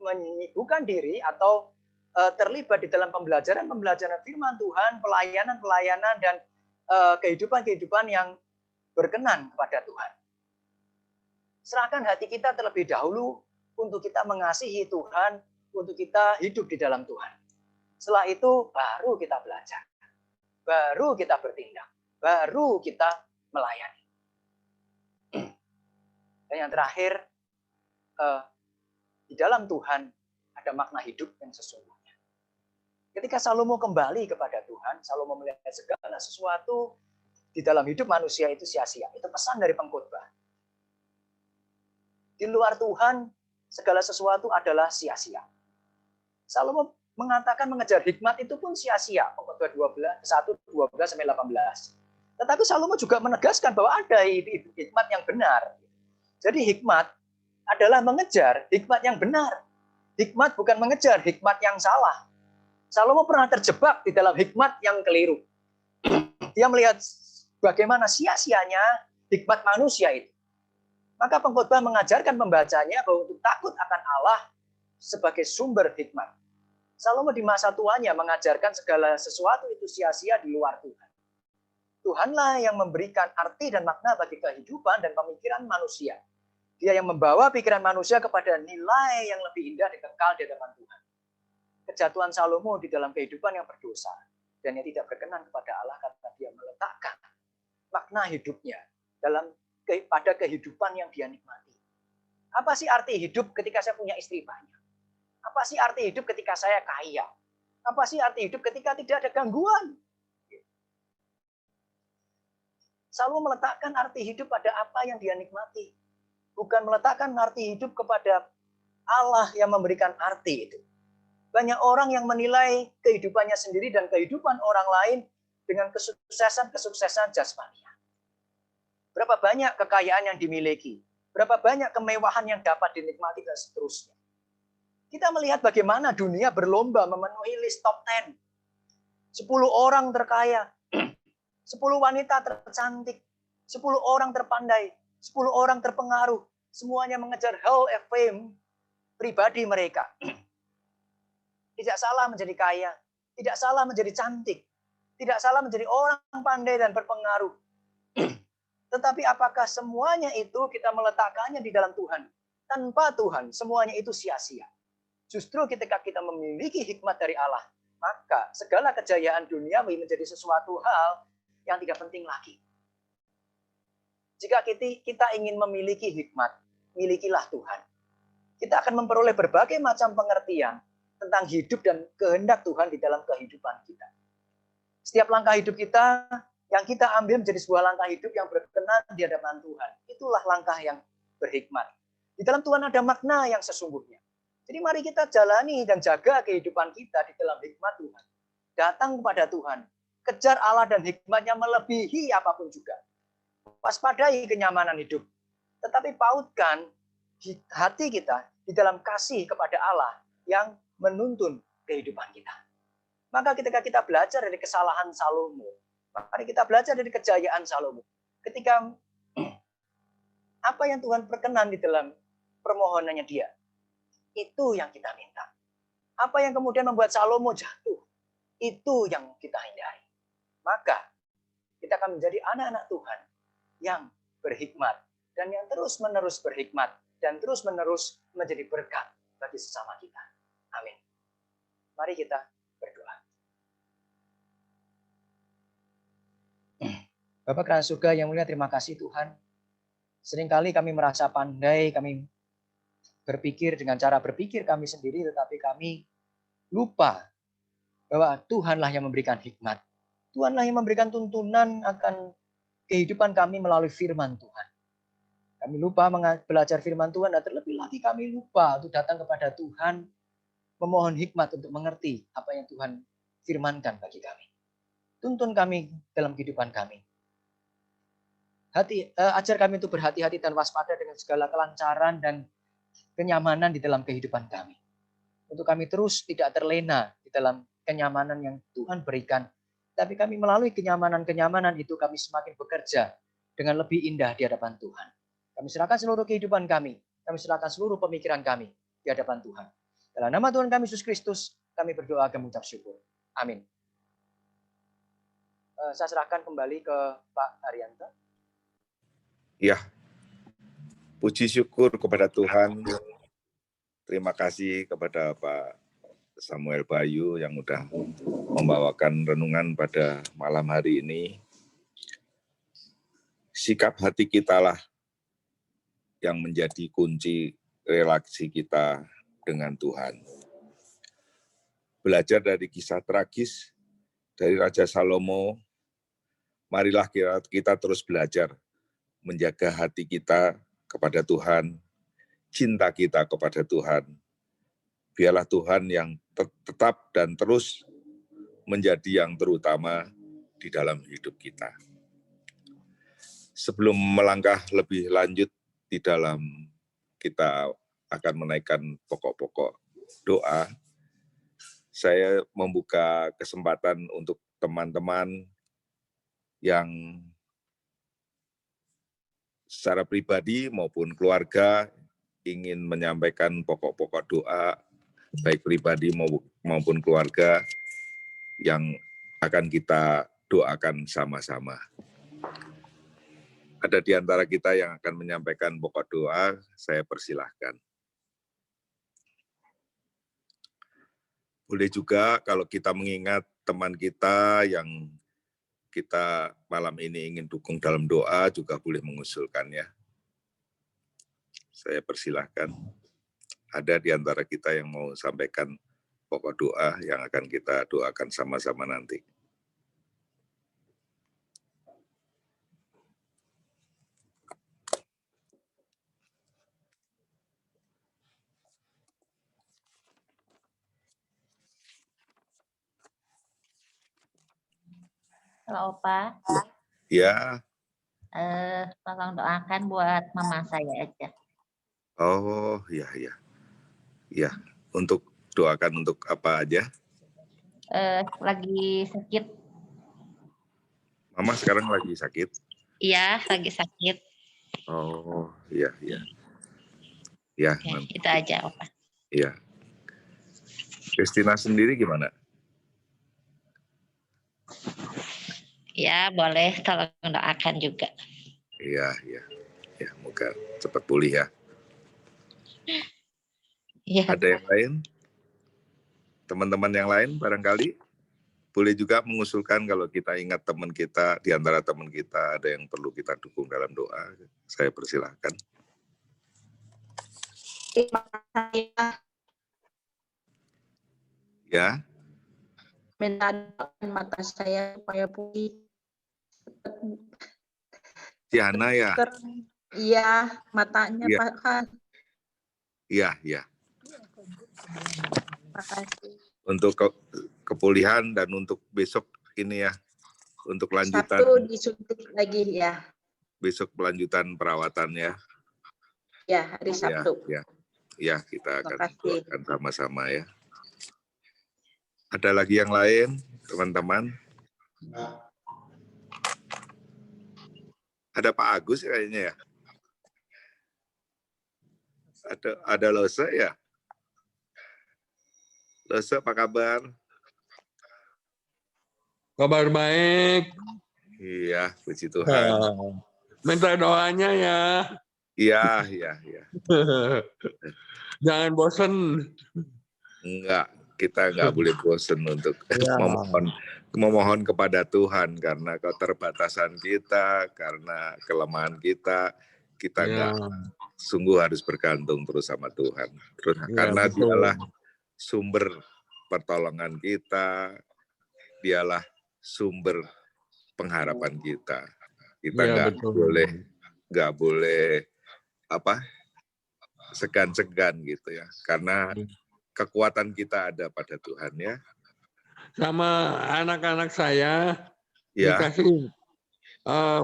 menyibukkan diri atau terlibat di dalam pembelajaran firman Tuhan, pelayanan dan kehidupan yang berkenan kepada Tuhan. Serahkan hati kita terlebih dahulu untuk kita mengasihi Tuhan, untuk kita hidup di dalam Tuhan. Setelah itu baru kita belajar, baru kita bertindak, baru kita melayani. Dan yang terakhir, di dalam Tuhan ada makna hidup yang sesungguhnya. Ketika Salomo kembali kepada Tuhan, Salomo melihat segala sesuatu di dalam hidup manusia itu sia-sia. Itu pesan dari pengkhotbah. Di luar Tuhan, segala sesuatu adalah sia-sia. Salomo mengatakan mengejar hikmat itu pun sia-sia. Pengkhotbah 1:12-18. Tetapi Salomo juga menegaskan bahwa ada hikmat yang benar. Jadi hikmat adalah mengejar hikmat yang benar. Hikmat bukan mengejar hikmat yang salah. Salomo pernah terjebak di dalam hikmat yang keliru. Dia melihat bagaimana sia-sianya hikmat manusia itu. Maka pengkhotbah mengajarkan pembacanya bahwa untuk takut akan Allah sebagai sumber hikmat. Salomo di masa tuanya mengajarkan segala sesuatu itu sia-sia di luar Tuhan. Tuhanlah yang memberikan arti dan makna bagi kehidupan dan pemikiran manusia. Dia yang membawa pikiran manusia kepada nilai yang lebih indah dan kekal di hadapan Tuhan. Kejatuhan Salomo di dalam kehidupan yang berdosa dan yang tidak berkenan kepada Allah karena dia meletakkan makna hidupnya pada kehidupan yang dia nikmati. Apa sih arti hidup ketika saya punya istri banyak? Apa sih arti hidup ketika saya kaya? Apa sih arti hidup ketika tidak ada gangguan? Salomo meletakkan arti hidup pada apa yang dia nikmati. Bukan meletakkan arti hidup kepada Allah yang memberikan arti itu. Banyak orang yang menilai kehidupannya sendiri dan kehidupan orang lain dengan kesuksesan jasmania. Berapa banyak kekayaan yang dimiliki, berapa banyak kemewahan yang dapat dinikmati dan seterusnya. Kita melihat bagaimana dunia berlomba memenuhi list top 10. 10 orang terkaya, 10 wanita tercantik, 10 orang terpandai, 10 orang terpengaruh, semuanya mengejar hall of fame, pribadi mereka. Tidak salah menjadi kaya, tidak salah menjadi cantik, tidak salah menjadi orang pandai dan berpengaruh. Tetapi apakah semuanya itu kita meletakkannya di dalam Tuhan? Tanpa Tuhan, semuanya itu sia-sia. Justru ketika kita memiliki hikmat dari Allah, maka segala kejayaan duniawi menjadi sesuatu hal yang tidak penting lagi. Jika kita ingin memiliki hikmat, milikilah Tuhan. Kita akan memperoleh berbagai macam pengertian tentang hidup dan kehendak Tuhan di dalam kehidupan kita. Setiap langkah hidup kita yang kita ambil menjadi sebuah langkah hidup yang berkenan di hadapan Tuhan. Itulah langkah yang berhikmat. Di dalam Tuhan ada makna yang sesungguhnya. Jadi mari kita jalani dan jaga kehidupan kita di dalam hikmat Tuhan. Datang kepada Tuhan. Kejar Allah dan hikmatnya melebihi apapun juga. Waspadai kenyamanan hidup. Tetapi pautkan hati kita di dalam kasih kepada Allah yang menuntun kehidupan kita. Maka ketika kita belajar dari kesalahan Salomo, mari kita belajar dari kejayaan Salomo. Ketika apa yang Tuhan perkenan di dalam permohonannya dia, itu yang kita minta. Apa yang kemudian membuat Salomo jatuh, itu yang kita hindari. Maka kita akan menjadi anak-anak Tuhan yang berhikmat dan yang terus-menerus berhikmat dan terus-menerus menjadi berkat bagi sesama kita. Amin. Mari kita berdoa. Bapak Kerajaan Surga yang mulia, terima kasih Tuhan. Seringkali kami merasa pandai, kami berpikir dengan cara berpikir kami sendiri, tetapi kami lupa bahwa Tuhanlah yang memberikan hikmat. Tuhanlah yang memberikan tuntunan akan kehidupan kami melalui firman Tuhan. Kami lupa belajar firman Tuhan, dan terlebih lagi kami lupa untuk datang kepada Tuhan, memohon hikmat untuk mengerti apa yang Tuhan firmankan bagi kami. Tuntun kami dalam kehidupan kami. Ajar kami untuk berhati-hati dan waspada dengan segala kelancaran dan kenyamanan di dalam kehidupan kami. Untuk kami terus tidak terlena di dalam kenyamanan yang Tuhan berikan. Tapi kami melalui kenyamanan-kenyamanan itu kami semakin bekerja dengan lebih indah di hadapan Tuhan. Kami serahkan seluruh kehidupan kami. Kami serahkan seluruh pemikiran kami di hadapan Tuhan. Dalam nama Tuhan kami Yesus Kristus, kami berdoa dan mengucap syukur. Amin. Saya serahkan kembali ke Pak Haryanto. Ya, puji syukur kepada Tuhan. Terima kasih kepada Pak Samuel Bayu yang sudah membawakan renungan pada malam hari ini. Sikap hati kita lah yang menjadi kunci relasi kita dengan Tuhan. Belajar dari kisah tragis dari Raja Salomo, marilah kita terus belajar menjaga hati kita kepada Tuhan, cinta kita kepada Tuhan. Biarlah Tuhan yang tetap dan terus menjadi yang terutama di dalam hidup kita. Sebelum melangkah lebih lanjut di dalam kita akan menaikkan pokok-pokok doa, saya membuka kesempatan untuk teman-teman yang secara pribadi maupun keluarga ingin menyampaikan pokok-pokok doa, baik pribadi maupun keluarga, yang akan kita doakan sama-sama. Ada di antara kita yang akan menyampaikan pokok doa, saya persilahkan. Boleh juga kalau kita mengingat teman kita yang kita malam ini ingin dukung dalam doa, juga boleh mengusulkannya. Saya persilahkan. Ada di antara kita yang mau sampaikan pokok doa yang akan kita doakan sama-sama nanti. Halo Opa. Ya. Tolong doakan buat mama saya aja. Oh, iya. Ya, untuk doakan untuk apa aja? Lagi sakit. Mama sekarang lagi sakit? Iya, lagi sakit. Oh, iya. Ya, oke, itu aja Opa. Iya. Kristina sendiri gimana? Ya, boleh tolong doakan juga. Iya. Ya, moga cepat pulih ya. Iya. Ada yang lain? Teman-teman yang lain barangkali boleh juga mengusulkan kalau kita ingat teman kita, di antara teman kita ada yang perlu kita dukung dalam doa. Saya persilahkan. Ya. Minta doakan mata saya supaya pulih. Diana ya? Iya, matanya ya. Pak Khan. Iya. Makasih. Untuk kepulihan dan untuk besok ini ya, untuk lanjutan. Sabtu disuntik lagi ya. Besok pelanjutan perawatannya. Ya, hari Sabtu. Ya, kita akan Makasih. doakan sama-sama ya. Ada lagi yang lain, teman-teman? Ada Pak Agus kayaknya ya? Ada Lose ya? Lose, apa kabar? Kabar baik. Iya, puji Tuhan. Minta doanya ya. Iya. Jangan bosen. Enggak, kita enggak boleh bosen untuk memohon kepada Tuhan karena keterbatasan kita, karena kelemahan kita enggak sungguh harus bergantung terus sama Tuhan. Terus karena betul. Dialah sumber pertolongan kita, dialah sumber pengharapan kita. Kita nggak boleh segan-segan gitu ya, karena kekuatan kita ada pada Tuhan ya. Sama anak-anak saya dikasih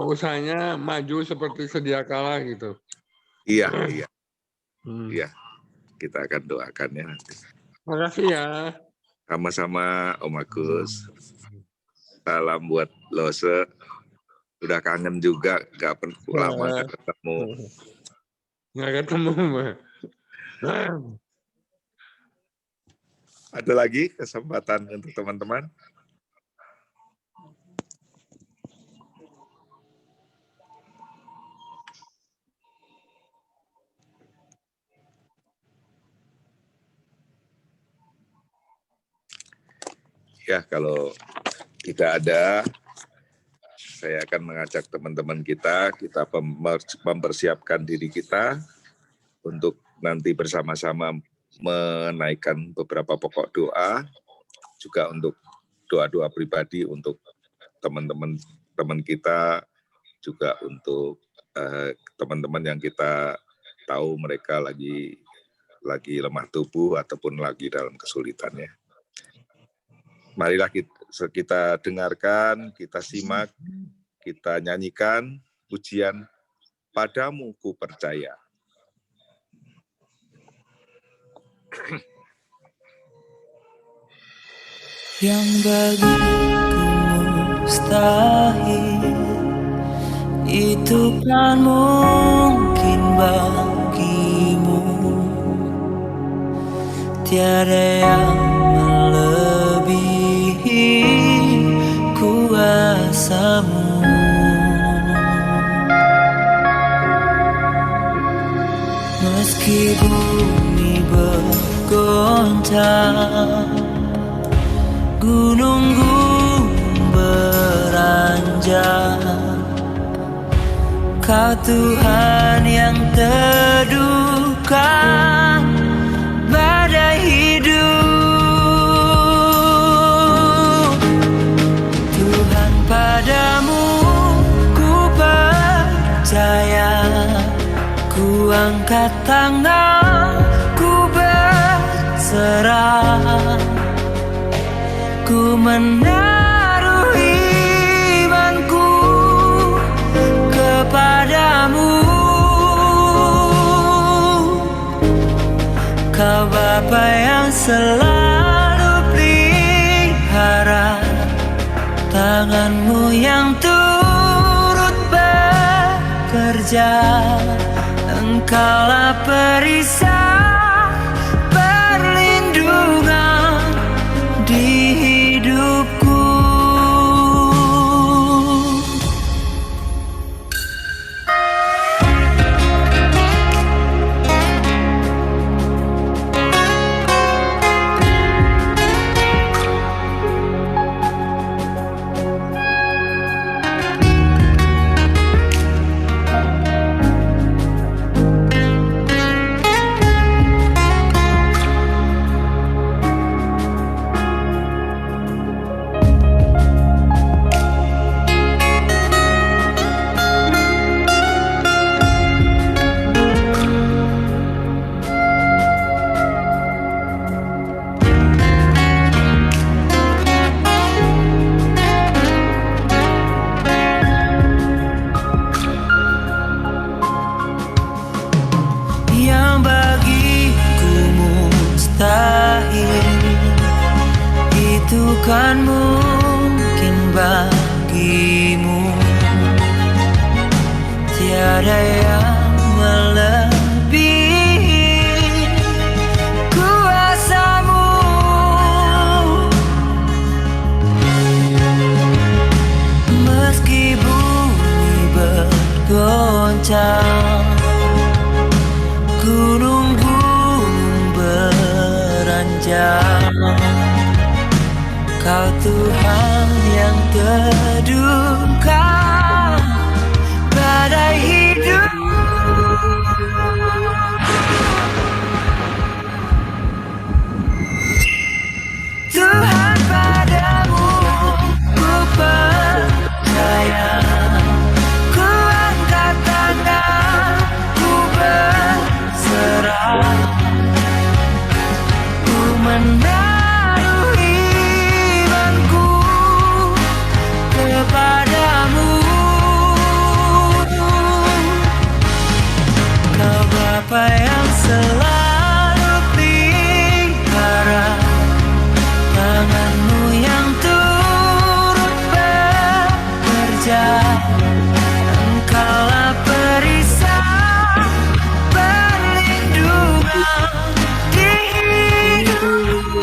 usahanya maju seperti sedia kala gitu. Iya. Kita akan doakan ya nanti. Makasih ya. Sama-sama Om Agus. Salam buat Lose. Udah kangen juga, gak lama ketemu. Nggak ketemu. Ada lagi kesempatan untuk teman-teman? Ya, kalau tidak ada, saya akan mengajak teman-teman kita mempersiapkan diri kita untuk nanti bersama-sama menaikkan beberapa pokok doa, juga untuk doa-doa pribadi untuk teman-teman kita, juga untuk teman-teman yang kita tahu mereka lagi lemah tubuh ataupun lagi dalam kesulitannya. Marilah kita dengarkan, kita simak, kita nyanyikan pujian Padamu Ku Percaya. Yang bagiku mustahil, itu kan mungkin bagimu. Tiada yang melebihi kuasamu. Meski bumi bergoncang, gunung-gunung beranjak, Kau Tuhan yang teduhkan badai hidup. Tuhan, Padamu ku percaya, ku angkat tangan, ku berserah, ku menaruh imanku kepadamu. Kau Bapa yang selalu pelihara, tangan-Mu yang turut bekerja, Engkaulah perisai itu kan mungkin bagimu. Tiada yang melebihi kuasamu. Meski bumi bergoncang, gunung-gunung beranjak, Kau Tuhan yang teduhkan badai hidup. Tuhan, padamu ku percaya, ku angkat tangan, ku berserah, ku menaruh imanku kepadamu. Kau Bapa yang selalu pelihara, tanganmu yang turut bekerja, Engkaulah perisai perlindungan di hidupku.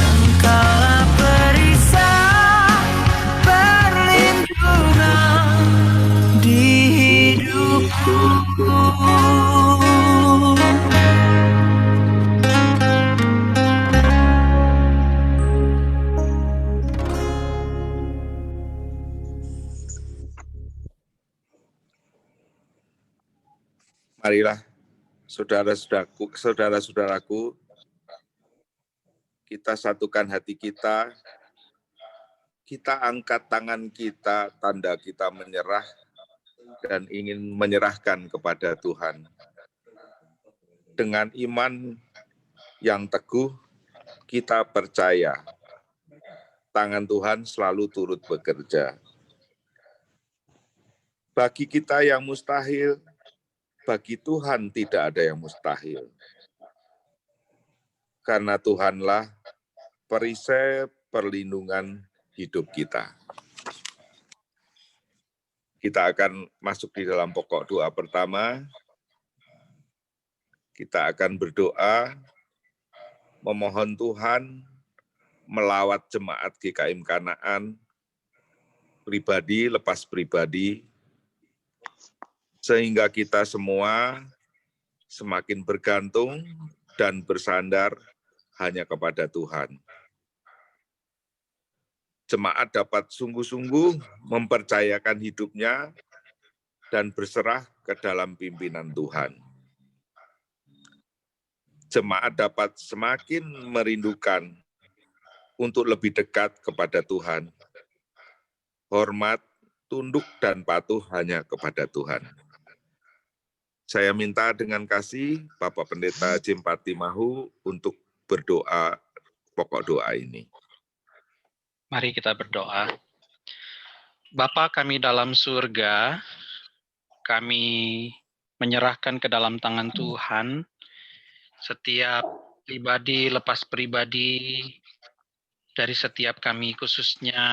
Engkaulah perisai perlindungan di hidupku. Marilah saudara-saudaraku, kita satukan hati kita angkat tangan kita, tanda kita menyerah dan ingin menyerahkan kepada Tuhan. Dengan iman yang teguh, kita percaya tangan Tuhan selalu turut bekerja. Bagi kita yang mustahil, bagi Tuhan tidak ada yang mustahil. Karena Tuhanlah perisai perlindungan hidup kita. Kita akan masuk di dalam pokok doa pertama. Kita akan berdoa, memohon Tuhan melawat jemaat GKIM Kanaan, pribadi lepas pribadi, sehingga kita semua semakin bergantung dan bersandar hanya kepada Tuhan. Jemaat dapat sungguh-sungguh mempercayakan hidupnya dan berserah ke dalam pimpinan Tuhan. Jemaat dapat semakin merindukan untuk lebih dekat kepada Tuhan. Hormat, tunduk, dan patuh hanya kepada Tuhan. Saya minta dengan kasih Bapak Pendeta Jim Patimahu untuk berdoa pokok doa ini. Mari kita berdoa. Bapa kami dalam surga, kami menyerahkan ke dalam tangan Tuhan setiap pribadi lepas pribadi dari setiap kami, khususnya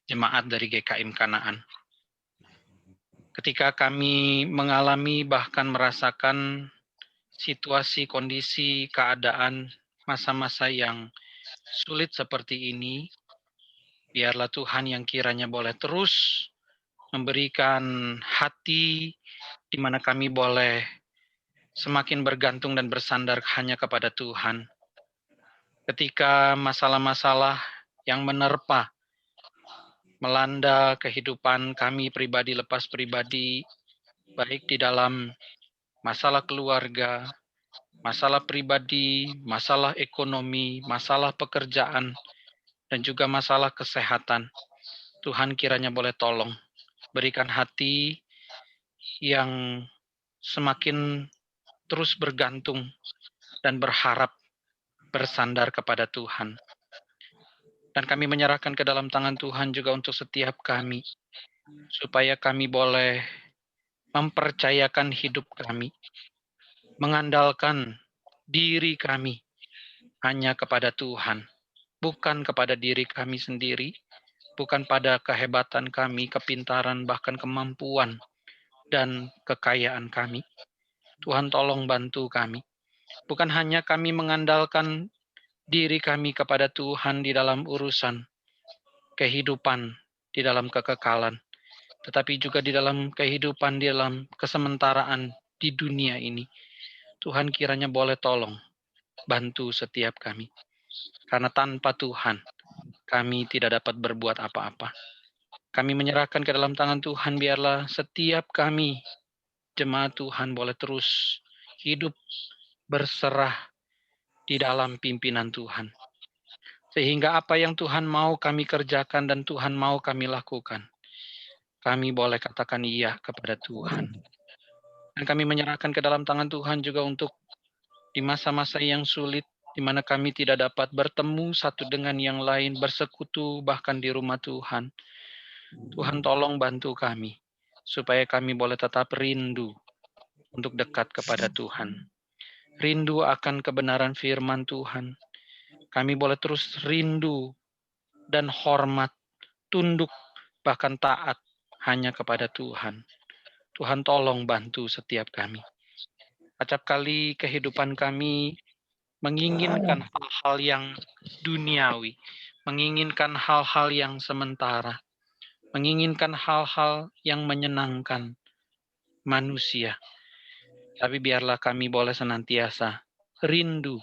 jemaat dari GKIM Kanaan. Ketika kami mengalami bahkan merasakan situasi, kondisi, keadaan, masa-masa yang sulit seperti ini, biarlah Tuhan yang kiranya boleh terus memberikan hati di mana kami boleh semakin bergantung dan bersandar hanya kepada Tuhan. Ketika masalah-masalah yang menerpa melanda kehidupan kami pribadi lepas pribadi, baik di dalam masalah keluarga, masalah pribadi, masalah ekonomi, masalah pekerjaan, dan juga masalah kesehatan. Tuhan kiranya boleh tolong, berikan hati yang semakin terus bergantung dan berharap bersandar kepada Tuhan. Dan kami menyerahkan ke dalam tangan Tuhan juga untuk setiap kami, supaya kami boleh mempercayakan hidup kami, mengandalkan diri kami hanya kepada Tuhan, bukan kepada diri kami sendiri, bukan pada kehebatan kami, kepintaran, bahkan kemampuan dan kekayaan kami. Tuhan tolong bantu kami. Bukan hanya kami mengandalkan diri kami kepada Tuhan di dalam urusan kehidupan, di dalam kekekalan, tetapi juga di dalam kehidupan, di dalam kesementaraan di dunia ini. Tuhan kiranya boleh tolong bantu setiap kami. Karena tanpa Tuhan, kami tidak dapat berbuat apa-apa. Kami menyerahkan ke dalam tangan Tuhan, biarlah setiap kami, jemaat Tuhan, boleh terus hidup berserah di dalam pimpinan Tuhan. Sehingga apa yang Tuhan mau kami kerjakan dan Tuhan mau kami lakukan, kami boleh katakan iya kepada Tuhan. Dan kami menyerahkan ke dalam tangan Tuhan juga untuk di masa-masa yang sulit, di mana kami tidak dapat bertemu satu dengan yang lain, bersekutu bahkan di rumah Tuhan. Tuhan tolong bantu kami, supaya kami boleh tetap rindu untuk dekat kepada Tuhan. Rindu akan kebenaran firman Tuhan. Kami boleh terus rindu dan hormat, tunduk, bahkan taat hanya kepada Tuhan. Tuhan tolong bantu setiap kami. Acap kali kehidupan kami menginginkan hal-hal yang duniawi, menginginkan hal-hal yang sementara, menginginkan hal-hal yang menyenangkan manusia. Tapi biarlah kami boleh senantiasa rindu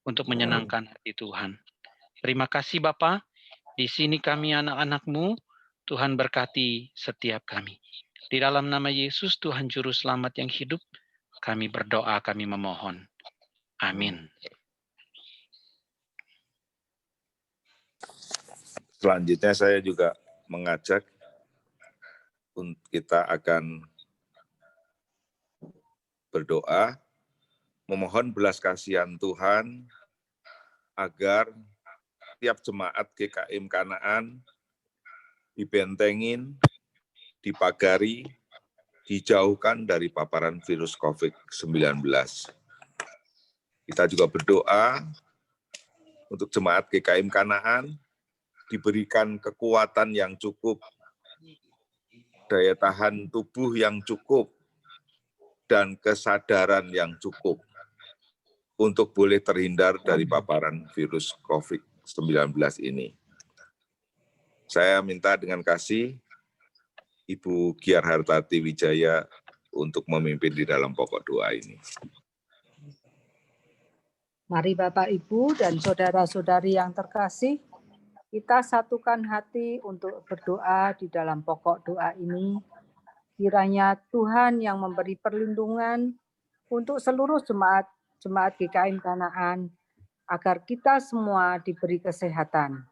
untuk menyenangkan hati Tuhan. Terima kasih Bapa. Di sini kami anak-anak-Mu, Tuhan berkati setiap kami. Di dalam nama Yesus, Tuhan Juru Selamat yang hidup, kami berdoa, kami memohon. Amin. Selanjutnya saya juga mengajak kita akan berdoa, memohon belas kasihan Tuhan agar tiap jemaat GKM Kanaan dibentengin, dipagari, dijauhkan dari paparan virus COVID-19. Kita juga berdoa untuk jemaat GKM Kanaan diberikan kekuatan yang cukup, daya tahan tubuh yang cukup, dan kesadaran yang cukup untuk boleh terhindar dari paparan virus COVID-19 ini. Saya minta dengan kasih Ibu Giar Hartati Wijaya untuk memimpin di dalam pokok doa ini. Mari Bapak, Ibu, dan saudara-saudari yang terkasih, kita satukan hati untuk berdoa di dalam pokok doa ini. Kiranya Tuhan yang memberi perlindungan untuk seluruh jemaat GKM Kanaan, agar kita semua diberi kesehatan.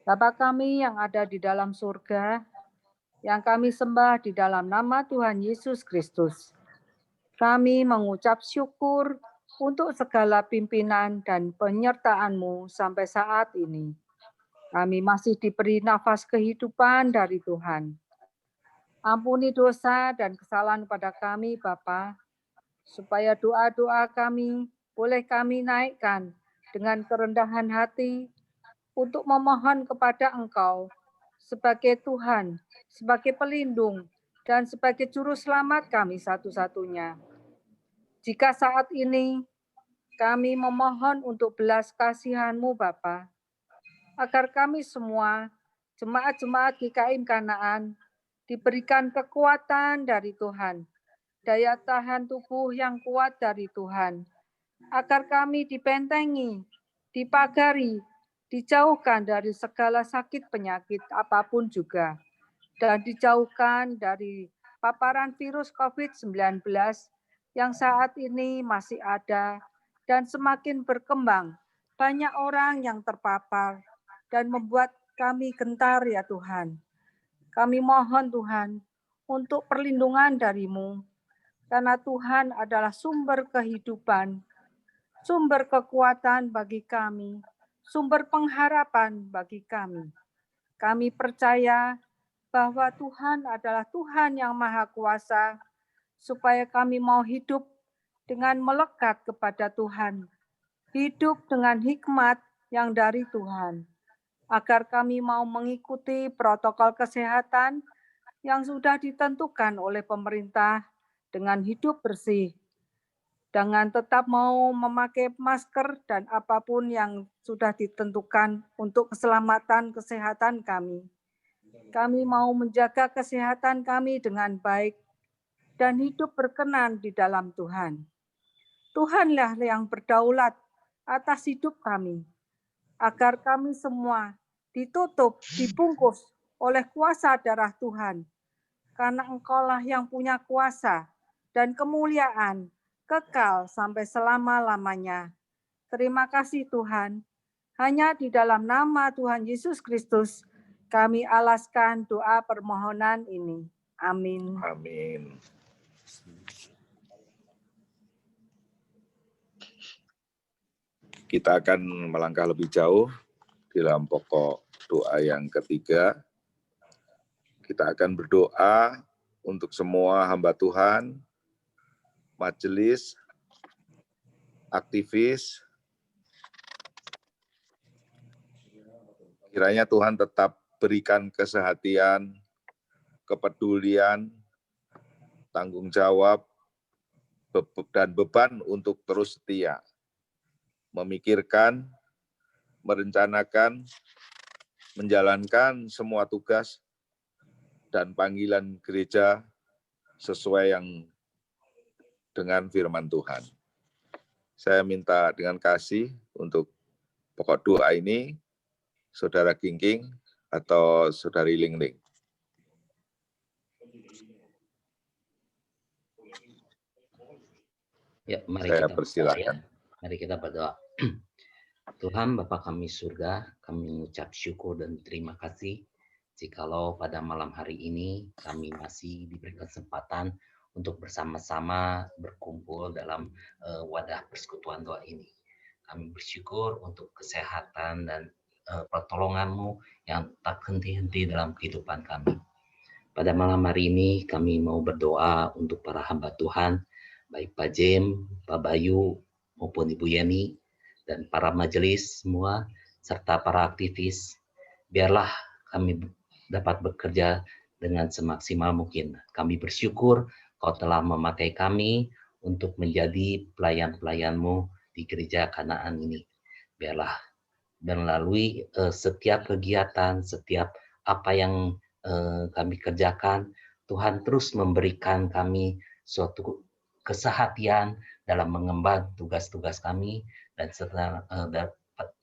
Bapa kami yang ada di dalam surga, yang kami sembah di dalam nama Tuhan Yesus Kristus, kami mengucap syukur untuk segala pimpinan dan penyertaan-Mu sampai saat ini. Kami masih diberi nafas kehidupan dari Tuhan. Ampuni dosa dan kesalahan pada kami, Bapa, supaya doa-doa kami boleh kami naikkan dengan kerendahan hati untuk memohon kepada Engkau sebagai Tuhan, sebagai pelindung, dan sebagai juru selamat kami satu-satunya. Jika saat ini kami memohon untuk belas kasihan-Mu, Bapa, agar kami semua, jemaat-jemaat GKM Kanaan, diberikan kekuatan dari Tuhan, daya tahan tubuh yang kuat dari Tuhan, agar kami dibentengi, dipagari, dijauhkan dari segala sakit penyakit apapun juga, dan dijauhkan dari paparan virus COVID-19 yang saat ini masih ada dan semakin berkembang. Banyak orang yang terpapar dan membuat kami gentar ya Tuhan. Kami mohon Tuhan untuk perlindungan dari-Mu, karena Tuhan adalah sumber kehidupan, sumber kekuatan bagi kami, sumber pengharapan bagi kami. Kami percaya bahwa Tuhan adalah Tuhan yang Maha Kuasa, supaya kami mau hidup dengan melekat kepada Tuhan, hidup dengan hikmat yang dari Tuhan, agar kami mau mengikuti protokol kesehatan yang sudah ditentukan oleh pemerintah dengan hidup bersih, dengan tetap mau memakai masker dan apapun yang sudah ditentukan untuk keselamatan kesehatan kami. Kami mau menjaga kesehatan kami dengan baik dan hidup berkenan di dalam Tuhan. Tuhanlah yang berdaulat atas hidup kami, agar kami semua ditutup, dibungkus oleh kuasa darah Tuhan, karena Engkaulah yang punya kuasa dan kemuliaan kekal sampai selama-lamanya. Terima kasih Tuhan. Hanya di dalam nama Tuhan Yesus Kristus kami alaskan doa permohonan ini. Amin. Amin. Kita akan melangkah lebih jauh di dalam pokok doa yang ketiga. Kita akan berdoa untuk semua hamba Tuhan, majelis, aktivis. Kiranya Tuhan tetap berikan kesehatan, kepedulian, tanggung jawab, dan beban untuk terus setia, memikirkan, merencanakan, menjalankan semua tugas dan panggilan gereja sesuai yang dengan firman Tuhan. Saya minta dengan kasih untuk pokok doa ini, Saudara Kingking atau Saudari Lingling. Ya, mari Saya kita persilakan. Mari kita berdoa. Tuhan Bapa kami surga, kami mengucap syukur dan terima kasih jikalau pada malam hari ini kami masih diberi kesempatan untuk bersama-sama berkumpul dalam wadah persekutuan doa ini. Kami bersyukur untuk kesehatan dan pertolongan-Mu yang tak henti-henti dalam kehidupan kami. Pada malam hari ini kami mau berdoa untuk para hamba Tuhan, baik Pak Jem, Pak Bayu, maupun Ibu Yeni, dan para majelis semua, serta para aktivis. Biarlah kami dapat bekerja dengan semaksimal mungkin. Kami bersyukur Kau telah memakai kami untuk menjadi pelayan-pelayan-Mu di gereja Kanaan ini. Biarlah melalui setiap kegiatan, setiap apa yang kami kerjakan, Tuhan terus memberikan kami suatu kesehatian dalam mengemban tugas-tugas kami, dan setelah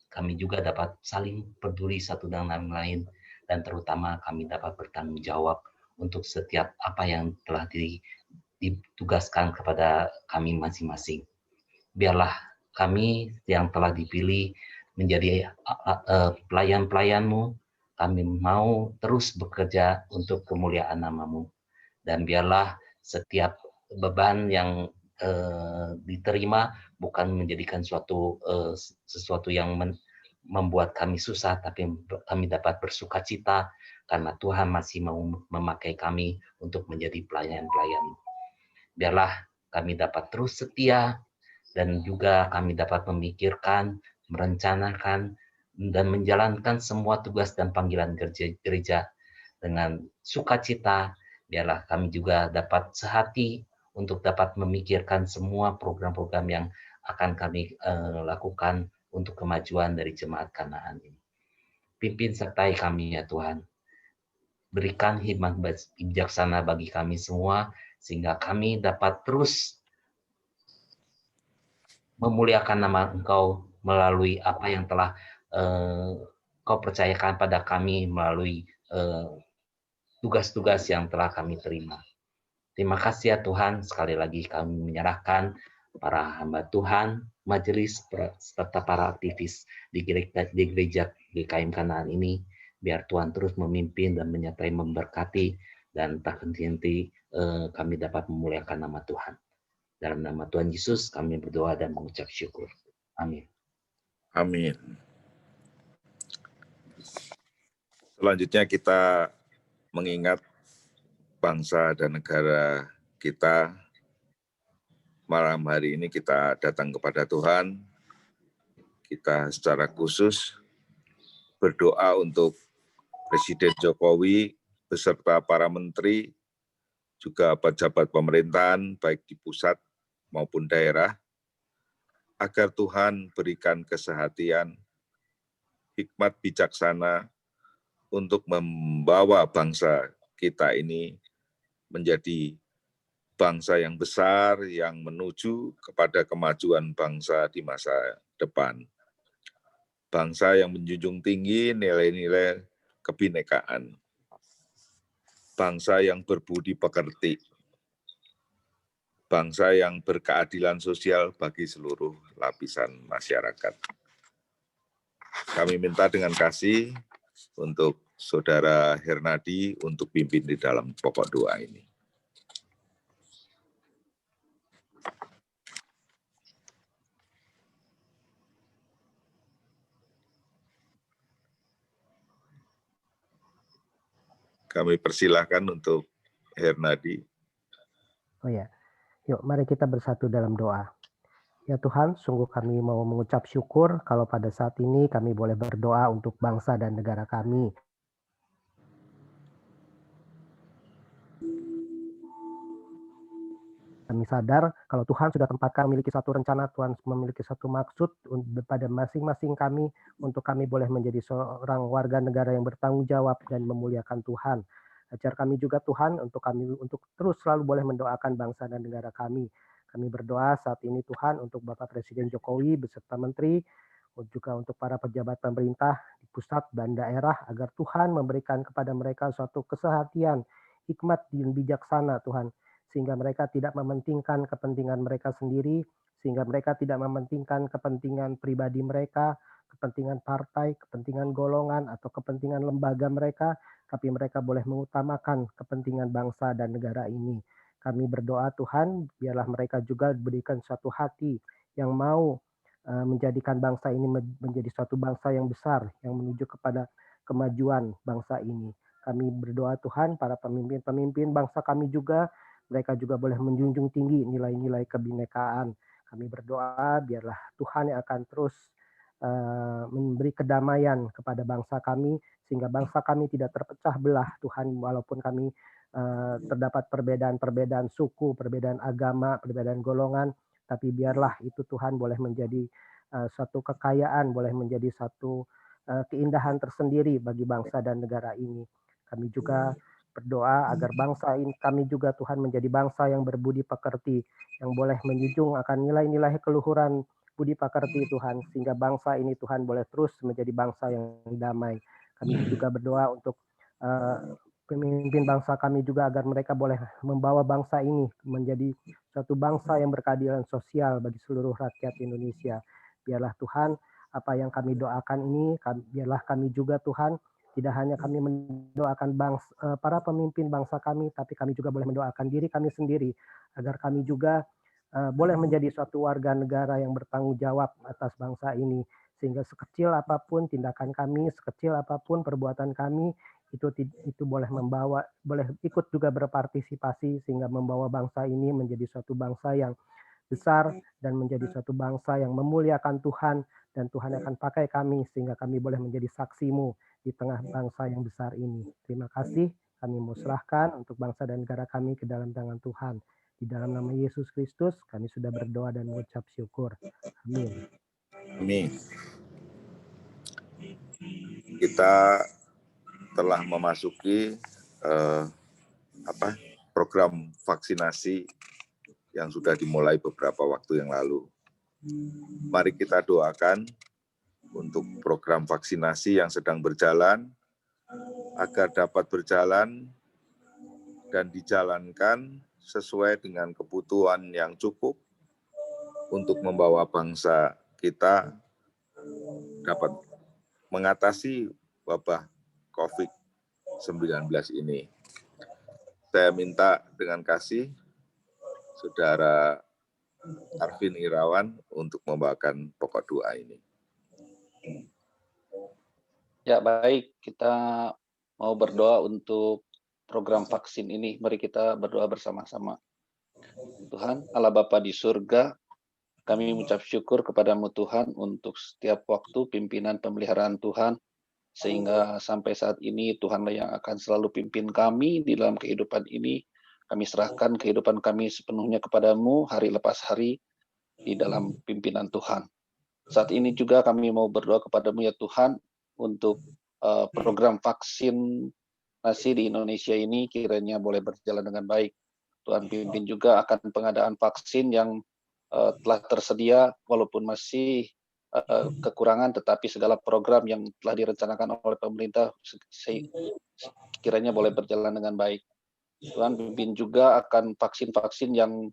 kami juga dapat saling peduli satu dengan lain, dan terutama kami dapat bertanggung jawab untuk setiap apa yang telah ditugaskan kepada kami masing-masing. Biarlah kami yang telah dipilih menjadi pelayan-pelayan-Mu, kami mau terus bekerja untuk kemuliaan nama-Mu. Dan biarlah setiap beban yang diterima bukan menjadikan sesuatu yang membuat kami susah, tapi kami dapat bersuka cita karena Tuhan masih mau memakai kami untuk menjadi pelayan-pelayan. Biarlah kami dapat terus setia, dan juga kami dapat memikirkan, merencanakan, dan menjalankan semua tugas dan panggilan gereja dengan sukacita. Biarlah kami juga dapat sehati untuk dapat memikirkan semua program-program yang akan kami lakukan untuk kemajuan dari jemaat Kanaan ini. Pimpin sertai kami ya Tuhan. Berikan hikmat bijaksana bagi kami semua, sehingga kami dapat terus memuliakan nama Engkau melalui apa yang telah Kau percayakan pada kami melalui tugas-tugas yang telah kami terima. Terima kasih ya Tuhan, sekali lagi kami menyerahkan para hamba Tuhan, majelis, serta para aktivis di gereja GKM Kanaan ini, biar Tuhan terus memimpin dan menyertai, memberkati, dan tak henti-henti kami dapat memuliakan nama Tuhan. Dalam nama Tuhan Yesus kami berdoa dan mengucap syukur. Amin. Amin. Selanjutnya kita mengingat bangsa dan negara kita. Malam hari ini kita datang kepada Tuhan kita secara khusus berdoa untuk Presiden Jokowi beserta para menteri, juga pejabat pemerintahan baik di pusat maupun daerah, agar Tuhan berikan kesehatan, hikmat bijaksana untuk membawa bangsa kita ini menjadi bangsa yang besar yang menuju kepada kemajuan bangsa di masa depan. Bangsa yang menjunjung tinggi nilai-nilai kebinekaan. Bangsa yang berbudi pekerti. Bangsa yang berkeadilan sosial bagi seluruh lapisan masyarakat. Kami minta dengan kasih untuk Saudara Hernadi untuk pimpin di dalam pokok doa ini. Kami persilahkan untuk Hernadi. Oh ya, yuk mari kita bersatu dalam doa. Ya Tuhan, sungguh kami mau mengucap syukur kalau pada saat ini kami boleh berdoa untuk bangsa dan negara kami. Kami sadar kalau Tuhan sudah tempatkan memiliki satu rencana, Tuhan memiliki satu maksud pada masing-masing kami untuk kami boleh menjadi seorang warga negara yang bertanggung jawab dan memuliakan Tuhan. Ajar kami juga Tuhan untuk terus selalu boleh mendoakan bangsa dan negara kami. Kami berdoa saat ini Tuhan untuk Bapak Presiden Jokowi beserta Menteri, juga untuk para pejabat pemerintah di pusat dan daerah agar Tuhan memberikan kepada mereka suatu kesehatan, hikmat dan bijaksana Tuhan. Sehingga mereka tidak mementingkan kepentingan mereka sendiri, sehingga mereka tidak mementingkan kepentingan pribadi mereka, kepentingan partai, kepentingan golongan, atau kepentingan lembaga mereka, tapi mereka boleh mengutamakan kepentingan bangsa dan negara ini. Kami berdoa Tuhan, biarlah mereka juga diberikan suatu hati yang mau menjadikan bangsa ini menjadi suatu bangsa yang besar, yang menuju kepada kemajuan bangsa ini. Kami berdoa Tuhan, para pemimpin-pemimpin bangsa kami juga, mereka juga boleh menjunjung tinggi nilai-nilai kebinekaan. Kami berdoa biarlah Tuhan yang akan terus memberi kedamaian kepada bangsa kami, sehingga bangsa kami tidak terpecah belah Tuhan, walaupun kami terdapat perbedaan-perbedaan suku, perbedaan agama, perbedaan golongan, tapi biarlah itu Tuhan boleh menjadi suatu kekayaan, boleh menjadi satu keindahan tersendiri bagi bangsa dan negara ini. Kami juga berdoa agar bangsa ini kami juga Tuhan menjadi bangsa yang berbudi pekerti, yang boleh menjunjung akan nilai-nilai keluhuran budi pekerti Tuhan, sehingga bangsa ini Tuhan boleh terus menjadi bangsa yang damai. Kami juga berdoa untuk pemimpin bangsa kami juga agar mereka boleh membawa bangsa ini menjadi suatu bangsa yang berkeadilan sosial bagi seluruh rakyat Indonesia. Biarlah Tuhan apa yang kami doakan ini, biarlah kami juga Tuhan tidak hanya kami mendoakan para pemimpin bangsa kami, tapi kami juga boleh mendoakan diri kami sendiri, agar kami juga boleh menjadi suatu warga negara yang bertanggung jawab atas bangsa ini. Sehingga sekecil apapun tindakan kami, sekecil apapun perbuatan kami, itu boleh ikut juga berpartisipasi, sehingga membawa bangsa ini menjadi suatu bangsa yang besar dan menjadi suatu bangsa yang memuliakan Tuhan, dan Tuhan akan pakai kami sehingga kami boleh menjadi saksi-Mu di tengah bangsa yang besar ini. Terima kasih, kami mau serahkan untuk bangsa dan negara kami ke dalam tangan Tuhan. Di dalam nama Yesus Kristus kami sudah berdoa dan mengucap syukur. Amin. Amin. Kita telah memasuki program vaksinasi yang sudah dimulai beberapa waktu yang lalu. Mari kita doakan untuk program vaksinasi yang sedang berjalan, agar dapat berjalan dan dijalankan sesuai dengan kebutuhan yang cukup untuk membawa bangsa kita dapat mengatasi wabah COVID-19 ini. Saya minta dengan kasih Saudara Arvin Irawan untuk membawakan pokok doa ini. Ya, baik, kita mau berdoa untuk program vaksin ini. Mari kita berdoa bersama-sama. Tuhan, Allah Bapa di surga, Kami mengucap syukur kepadamu Tuhan untuk setiap waktu pimpinan pemeliharaan Tuhan, sehingga sampai saat ini Tuhanlah yang akan selalu pimpin kami di dalam kehidupan ini. Kami serahkan kehidupan kami sepenuhnya kepadamu hari lepas hari di dalam pimpinan Tuhan. Saat ini juga kami mau berdoa kepadamu ya Tuhan untuk program vaksinasi di Indonesia ini kiranya boleh berjalan dengan baik. Tuhan pimpin juga akan pengadaan vaksin yang telah tersedia walaupun masih kekurangan, tetapi segala program yang telah direncanakan oleh pemerintah kiranya boleh berjalan dengan baik. Tuhan pimpin juga akan vaksin-vaksin yang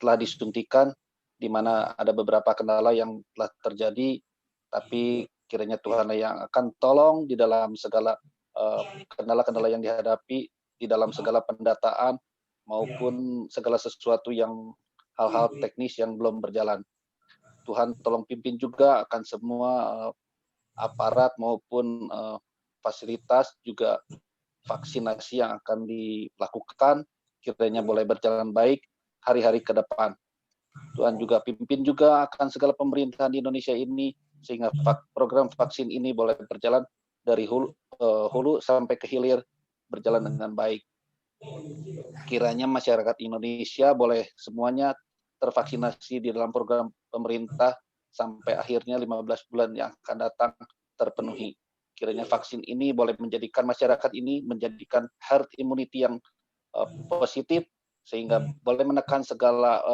telah disuntikan, di mana ada beberapa kendala yang telah terjadi, tapi kiranya Tuhan yang akan tolong di dalam segala kendala-kendala yang dihadapi, di dalam segala pendataan, maupun segala sesuatu yang hal-hal teknis yang belum berjalan. Tuhan tolong pimpin juga akan semua aparat maupun fasilitas juga vaksinasi yang akan dilakukan, kiranya boleh berjalan baik hari-hari ke depan. Tuhan juga pimpin juga akan segala pemerintahan di Indonesia ini, sehingga program vaksin ini boleh berjalan dari hulu sampai ke hilir, berjalan dengan baik. Kiranya masyarakat Indonesia boleh semuanya tervaksinasi di dalam program pemerintah sampai akhirnya 15 bulan yang akan datang terpenuhi. Kiranya vaksin ini boleh menjadikan masyarakat ini menjadikan herd immunity yang positif, sehingga boleh menekan segala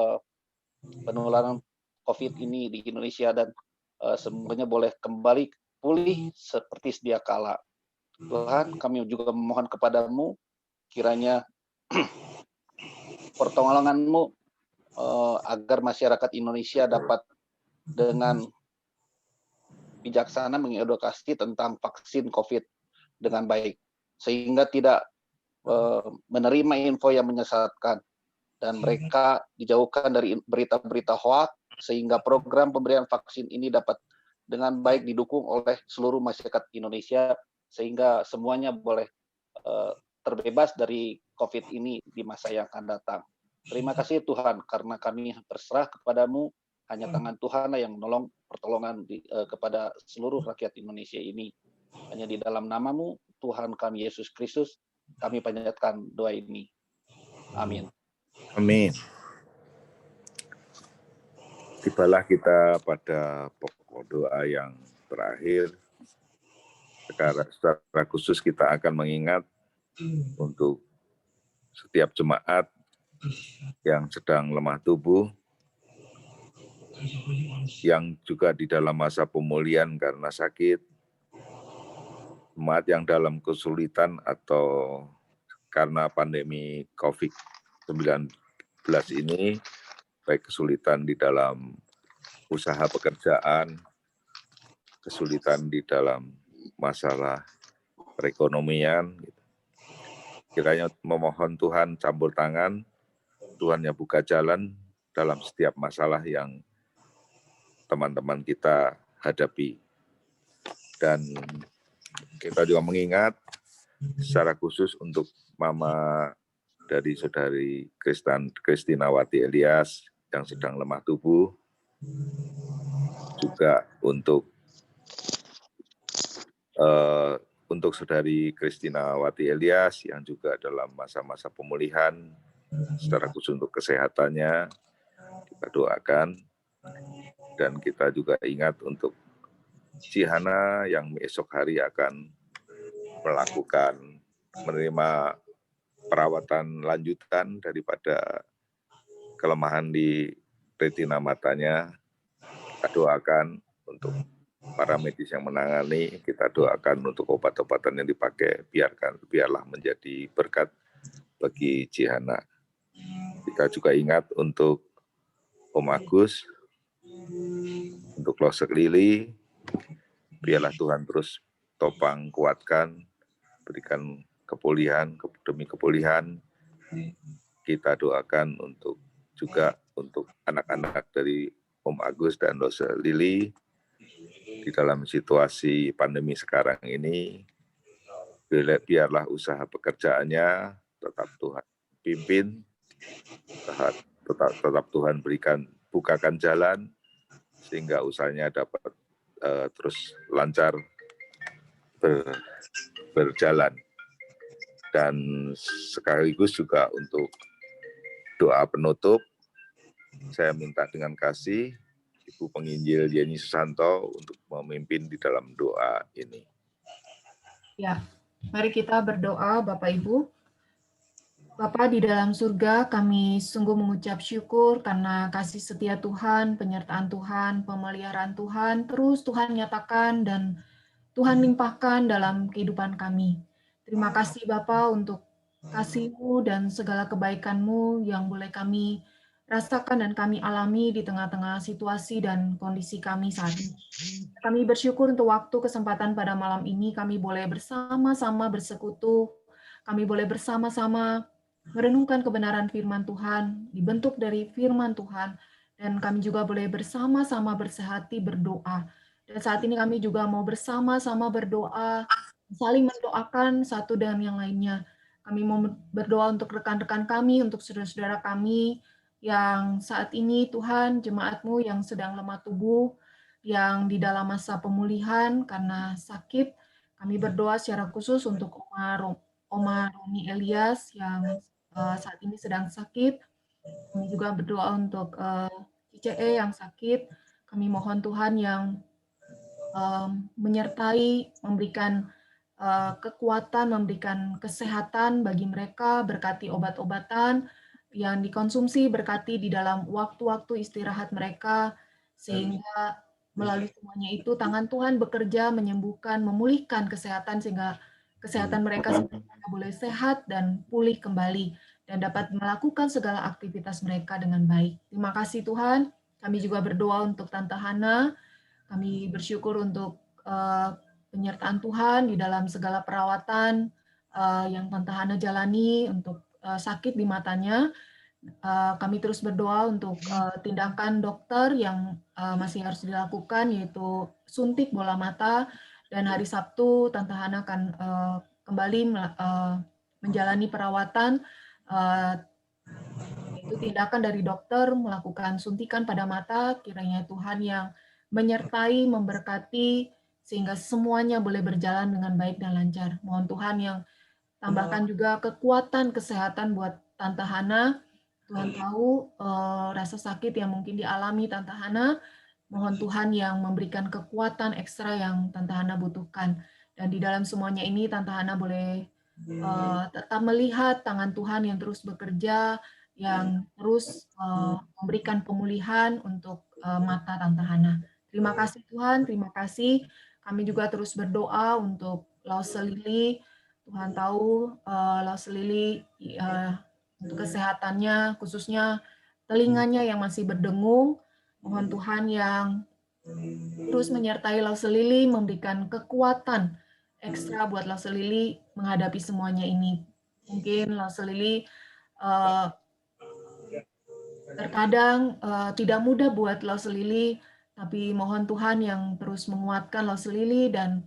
penularan COVID ini di Indonesia, dan semuanya boleh kembali pulih seperti sedia kala. Tuhan, kami juga memohon kepadamu, kiranya pertolongan-Mu agar masyarakat Indonesia dapat dengan bijaksana mengedukasi tentang vaksin COVID dengan baik, sehingga tidak menerima info yang menyesatkan, dan mereka dijauhkan dari berita-berita hoax, sehingga program pemberian vaksin ini dapat dengan baik didukung oleh seluruh masyarakat Indonesia, sehingga semuanya boleh terbebas dari COVID ini di masa yang akan datang. Terima kasih Tuhan, karena kami berserah kepadamu. Hanya tangan Tuhan yang menolong pertolongan kepada seluruh rakyat Indonesia ini. Hanya di dalam nama-Mu, Tuhan kami Yesus Kristus, kami panjatkan doa ini. Amin. Amin. Tibalah kita pada pokok doa yang terakhir. Secara khusus kita akan mengingat untuk setiap jemaat yang sedang lemah tubuh, yang juga di dalam masa pemulihan karena sakit, jemaat yang dalam kesulitan atau karena pandemi COVID-19 ini, baik kesulitan di dalam usaha pekerjaan, kesulitan di dalam masalah perekonomian, kiranya memohon Tuhan campur tangan, Tuhan yang buka jalan dalam setiap masalah yang teman-teman kita hadapi. Dan kita juga mengingat secara khusus untuk mama dari saudari Kristinawati Elias yang sedang lemah tubuh, juga untuk saudari Kristinawati Elias yang juga dalam masa-masa pemulihan, secara khusus untuk kesehatannya, kita doakan. Dan kita juga ingat untuk Cihana yang esok hari akan menerima perawatan lanjutan daripada kelemahan di retina matanya. Kita doakan untuk para medis yang menangani, kita doakan untuk obat-obatan yang dipakai, biarlah menjadi berkat bagi Cihana. Kita juga ingat untuk Om Agus, untuk Losek Lili, biarlah Tuhan terus topang, kuatkan, berikan kepulihan demi kepulihan. Kita doakan juga untuk anak-anak dari Om Agus dan Losek Lili di dalam situasi pandemi sekarang ini. Biarlah usaha pekerjaannya tetap Tuhan pimpin, tetap Tuhan bukakan jalan, sehingga usahanya dapat terus lancar berjalan. Dan sekaligus juga untuk doa penutup, saya minta dengan kasih Ibu Penginjil Yeni Susanto untuk memimpin di dalam doa ini. Ya, mari kita berdoa Bapak Ibu. Bapa di dalam surga, kami sungguh mengucap syukur karena kasih setia Tuhan, penyertaan Tuhan, pemeliharaan Tuhan, terus Tuhan nyatakan dan Tuhan limpahkan dalam kehidupan kami. Terima kasih Bapa untuk kasih-Mu dan segala kebaikan-Mu yang boleh kami rasakan dan kami alami di tengah-tengah situasi dan kondisi kami saat ini. Kami bersyukur untuk waktu kesempatan pada malam ini, kami boleh bersama-sama bersekutu, kami boleh bersama-sama merenungkan kebenaran firman Tuhan, dibentuk dari firman Tuhan, dan kami juga boleh bersama-sama bersehati berdoa. Dan saat ini kami juga mau bersama-sama berdoa, saling mendoakan satu dengan yang lainnya. Kami mau berdoa untuk rekan-rekan kami, untuk saudara-saudara kami, yang saat ini Tuhan, jemaat-Mu yang sedang lemah tubuh, yang di dalam masa pemulihan karena sakit. Kami berdoa secara khusus untuk Oma Romi Elias yang saat ini sedang sakit. Kami juga berdoa untuk CCE yang sakit. Kami mohon Tuhan yang menyertai, memberikan kekuatan, memberikan kesehatan bagi mereka, berkati obat-obatan yang dikonsumsi, berkati di dalam waktu-waktu istirahat mereka, sehingga melalui semuanya itu tangan Tuhan bekerja, menyembuhkan, memulihkan kesehatan, sehingga kesehatan mereka boleh sehat dan pulih kembali, dan dapat melakukan segala aktivitas mereka dengan baik. Terima kasih Tuhan. Kami juga berdoa untuk Tante Hana. Kami bersyukur untuk penyertaan Tuhan di dalam segala perawatan yang Tante Hana jalani untuk sakit di matanya. Kami terus berdoa untuk tindakan dokter yang masih harus dilakukan, yaitu suntik bola mata. Dan hari Sabtu Tante Hana akan kembali menjalani perawatan. Itu tindakan dari dokter melakukan suntikan pada mata. Kiranya Tuhan yang menyertai, memberkati, sehingga semuanya boleh berjalan dengan baik dan lancar. Mohon Tuhan yang tambahkan juga kekuatan kesehatan buat Tante Hana. Tuhan tahu rasa sakit yang mungkin dialami Tante Hana. Mohon Tuhan yang memberikan kekuatan ekstra yang Tante Hana butuhkan. Dan di dalam semuanya ini Tante Hana boleh tetap melihat tangan Tuhan yang terus bekerja, yang terus memberikan pemulihan untuk mata Tante Hana. Terima kasih Tuhan, terima kasih. Kami juga terus berdoa untuk Lause Lili. Tuhan tahu Lause Lili untuk kesehatannya, khususnya telinganya yang masih berdengung. Mohon Tuhan yang terus menyertai Lause Lili, memberikan kekuatan ekstra buat Lause Lili menghadapi semuanya ini. Mungkin Lause Lili terkadang tidak mudah buat Lause Lili, tapi mohon Tuhan yang terus menguatkan Lause Lili, dan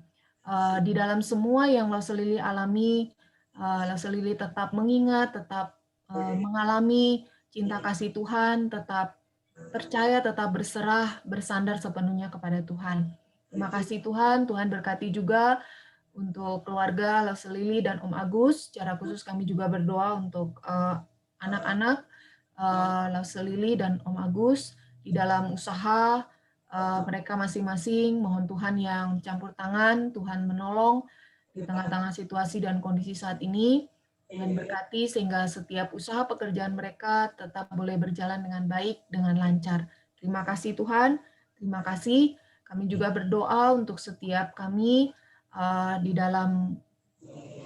di dalam semua yang Lause Lili alami, Lause Lili tetap mengingat, tetap mengalami cinta kasih Tuhan, tetap percaya, tetap berserah, bersandar sepenuhnya kepada Tuhan. Terima kasih Tuhan. Tuhan berkati juga untuk keluarga Lause Lili dan Om Agus. Secara khusus kami juga berdoa untuk anak-anak Lause Lili dan Om Agus di dalam usaha mereka masing-masing. Mohon Tuhan yang campur tangan, Tuhan menolong di tengah-tengah situasi dan kondisi saat ini. Tuhan berkati sehingga setiap usaha pekerjaan mereka tetap boleh berjalan dengan baik, dengan lancar. Terima kasih Tuhan, terima kasih. Kami juga berdoa untuk setiap kami di dalam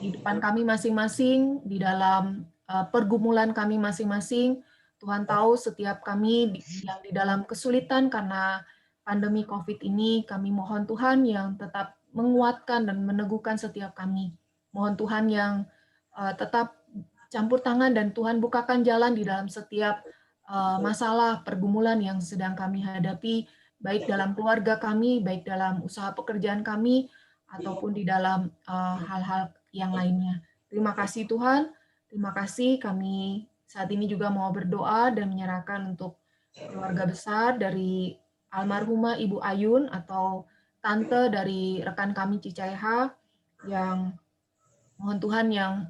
kehidupan kami masing-masing, di dalam pergumulan kami masing-masing. Tuhan tahu setiap kami yang di dalam kesulitan karena pandemi COVID ini. Kami mohon Tuhan yang tetap menguatkan dan meneguhkan setiap kami. Mohon Tuhan yang tetap campur tangan, dan Tuhan bukakan jalan di dalam setiap masalah pergumulan yang sedang kami hadapi, baik dalam keluarga kami, baik dalam usaha pekerjaan kami, ataupun di dalam hal-hal yang lainnya. Terima kasih Tuhan, terima kasih. Kami saat ini juga mau berdoa dan menyerahkan untuk keluarga besar dari almarhumah Ibu Ayun atau tante dari rekan kami Cicaiha, yang mohon Tuhan yang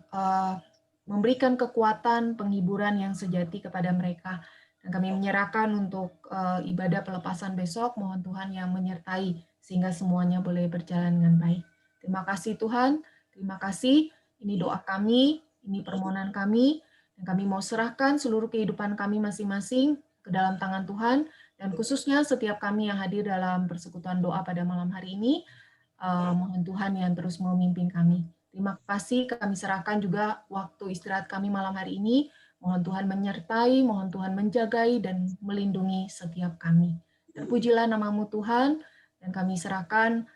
memberikan kekuatan, penghiburan yang sejati kepada mereka. Dan kami menyerahkan untuk ibadah pelepasan besok, mohon Tuhan yang menyertai sehingga semuanya boleh berjalan dengan baik. Terima kasih Tuhan, terima kasih. Ini doa kami, ini permohonan kami, dan kami mau serahkan seluruh kehidupan kami masing-masing ke dalam tangan Tuhan, dan khususnya setiap kami yang hadir dalam persekutuan doa pada malam hari ini, mohon Tuhan yang terus memimpin kami. Terima kasih, kami serahkan juga waktu istirahat kami malam hari ini, mohon Tuhan menyertai, mohon Tuhan menjagai dan melindungi setiap kami. Terpujilah namamu Tuhan, dan kami serahkan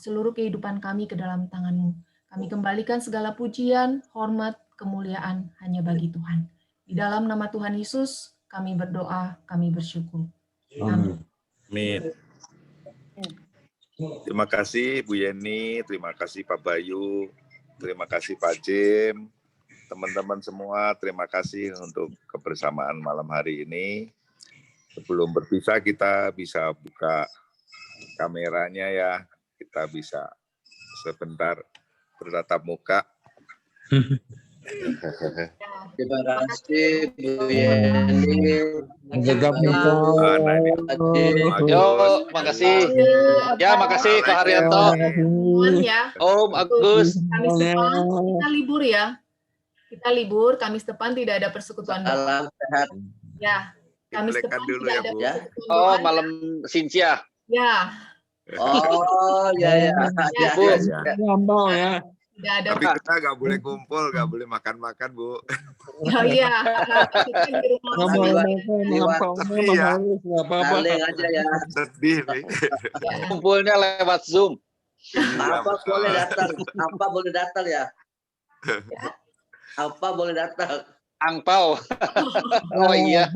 seluruh kehidupan kami ke dalam tangan-Mu. Kami kembalikan segala pujian, hormat, kemuliaan hanya bagi Tuhan. Di dalam nama Tuhan Yesus, kami berdoa, kami bersyukur. Amin. Amin. Terima kasih Bu Yeni, terima kasih Pak Bayu, terima kasih Pak Jim, teman-teman semua, terima kasih untuk kebersamaan malam hari ini. Sebelum berpisah kita bisa buka kameranya ya, kita bisa sebentar bertatap muka. Terima kasih Bu Yeni. Yo, makasih. Ya, makasih Kak Haryanto. Om Agus. Kamis depan kita libur ya. Kita libur, Kamis depan tidak ada persekutuan doa. Salam sehat. Ya, Kamis depan dulu tidak ya, ada Bu. persekutuan Oh, doa. malam Sincia. Ya, Oh, ya. Bu. Gampang ya. tidak ada. Tapi kita nggak boleh kumpul, nggak boleh makan-makan, Bu. Oh iya, kita di rumah Nggak masing-masing. boleh makan, Sedih ya. nggak apa-apa. Saling aja ya. Sedih nih. Kumpulnya lewat Zoom. Apa boleh datang? Apa boleh datang ya? Apa boleh datang? Angpau. Oh iya.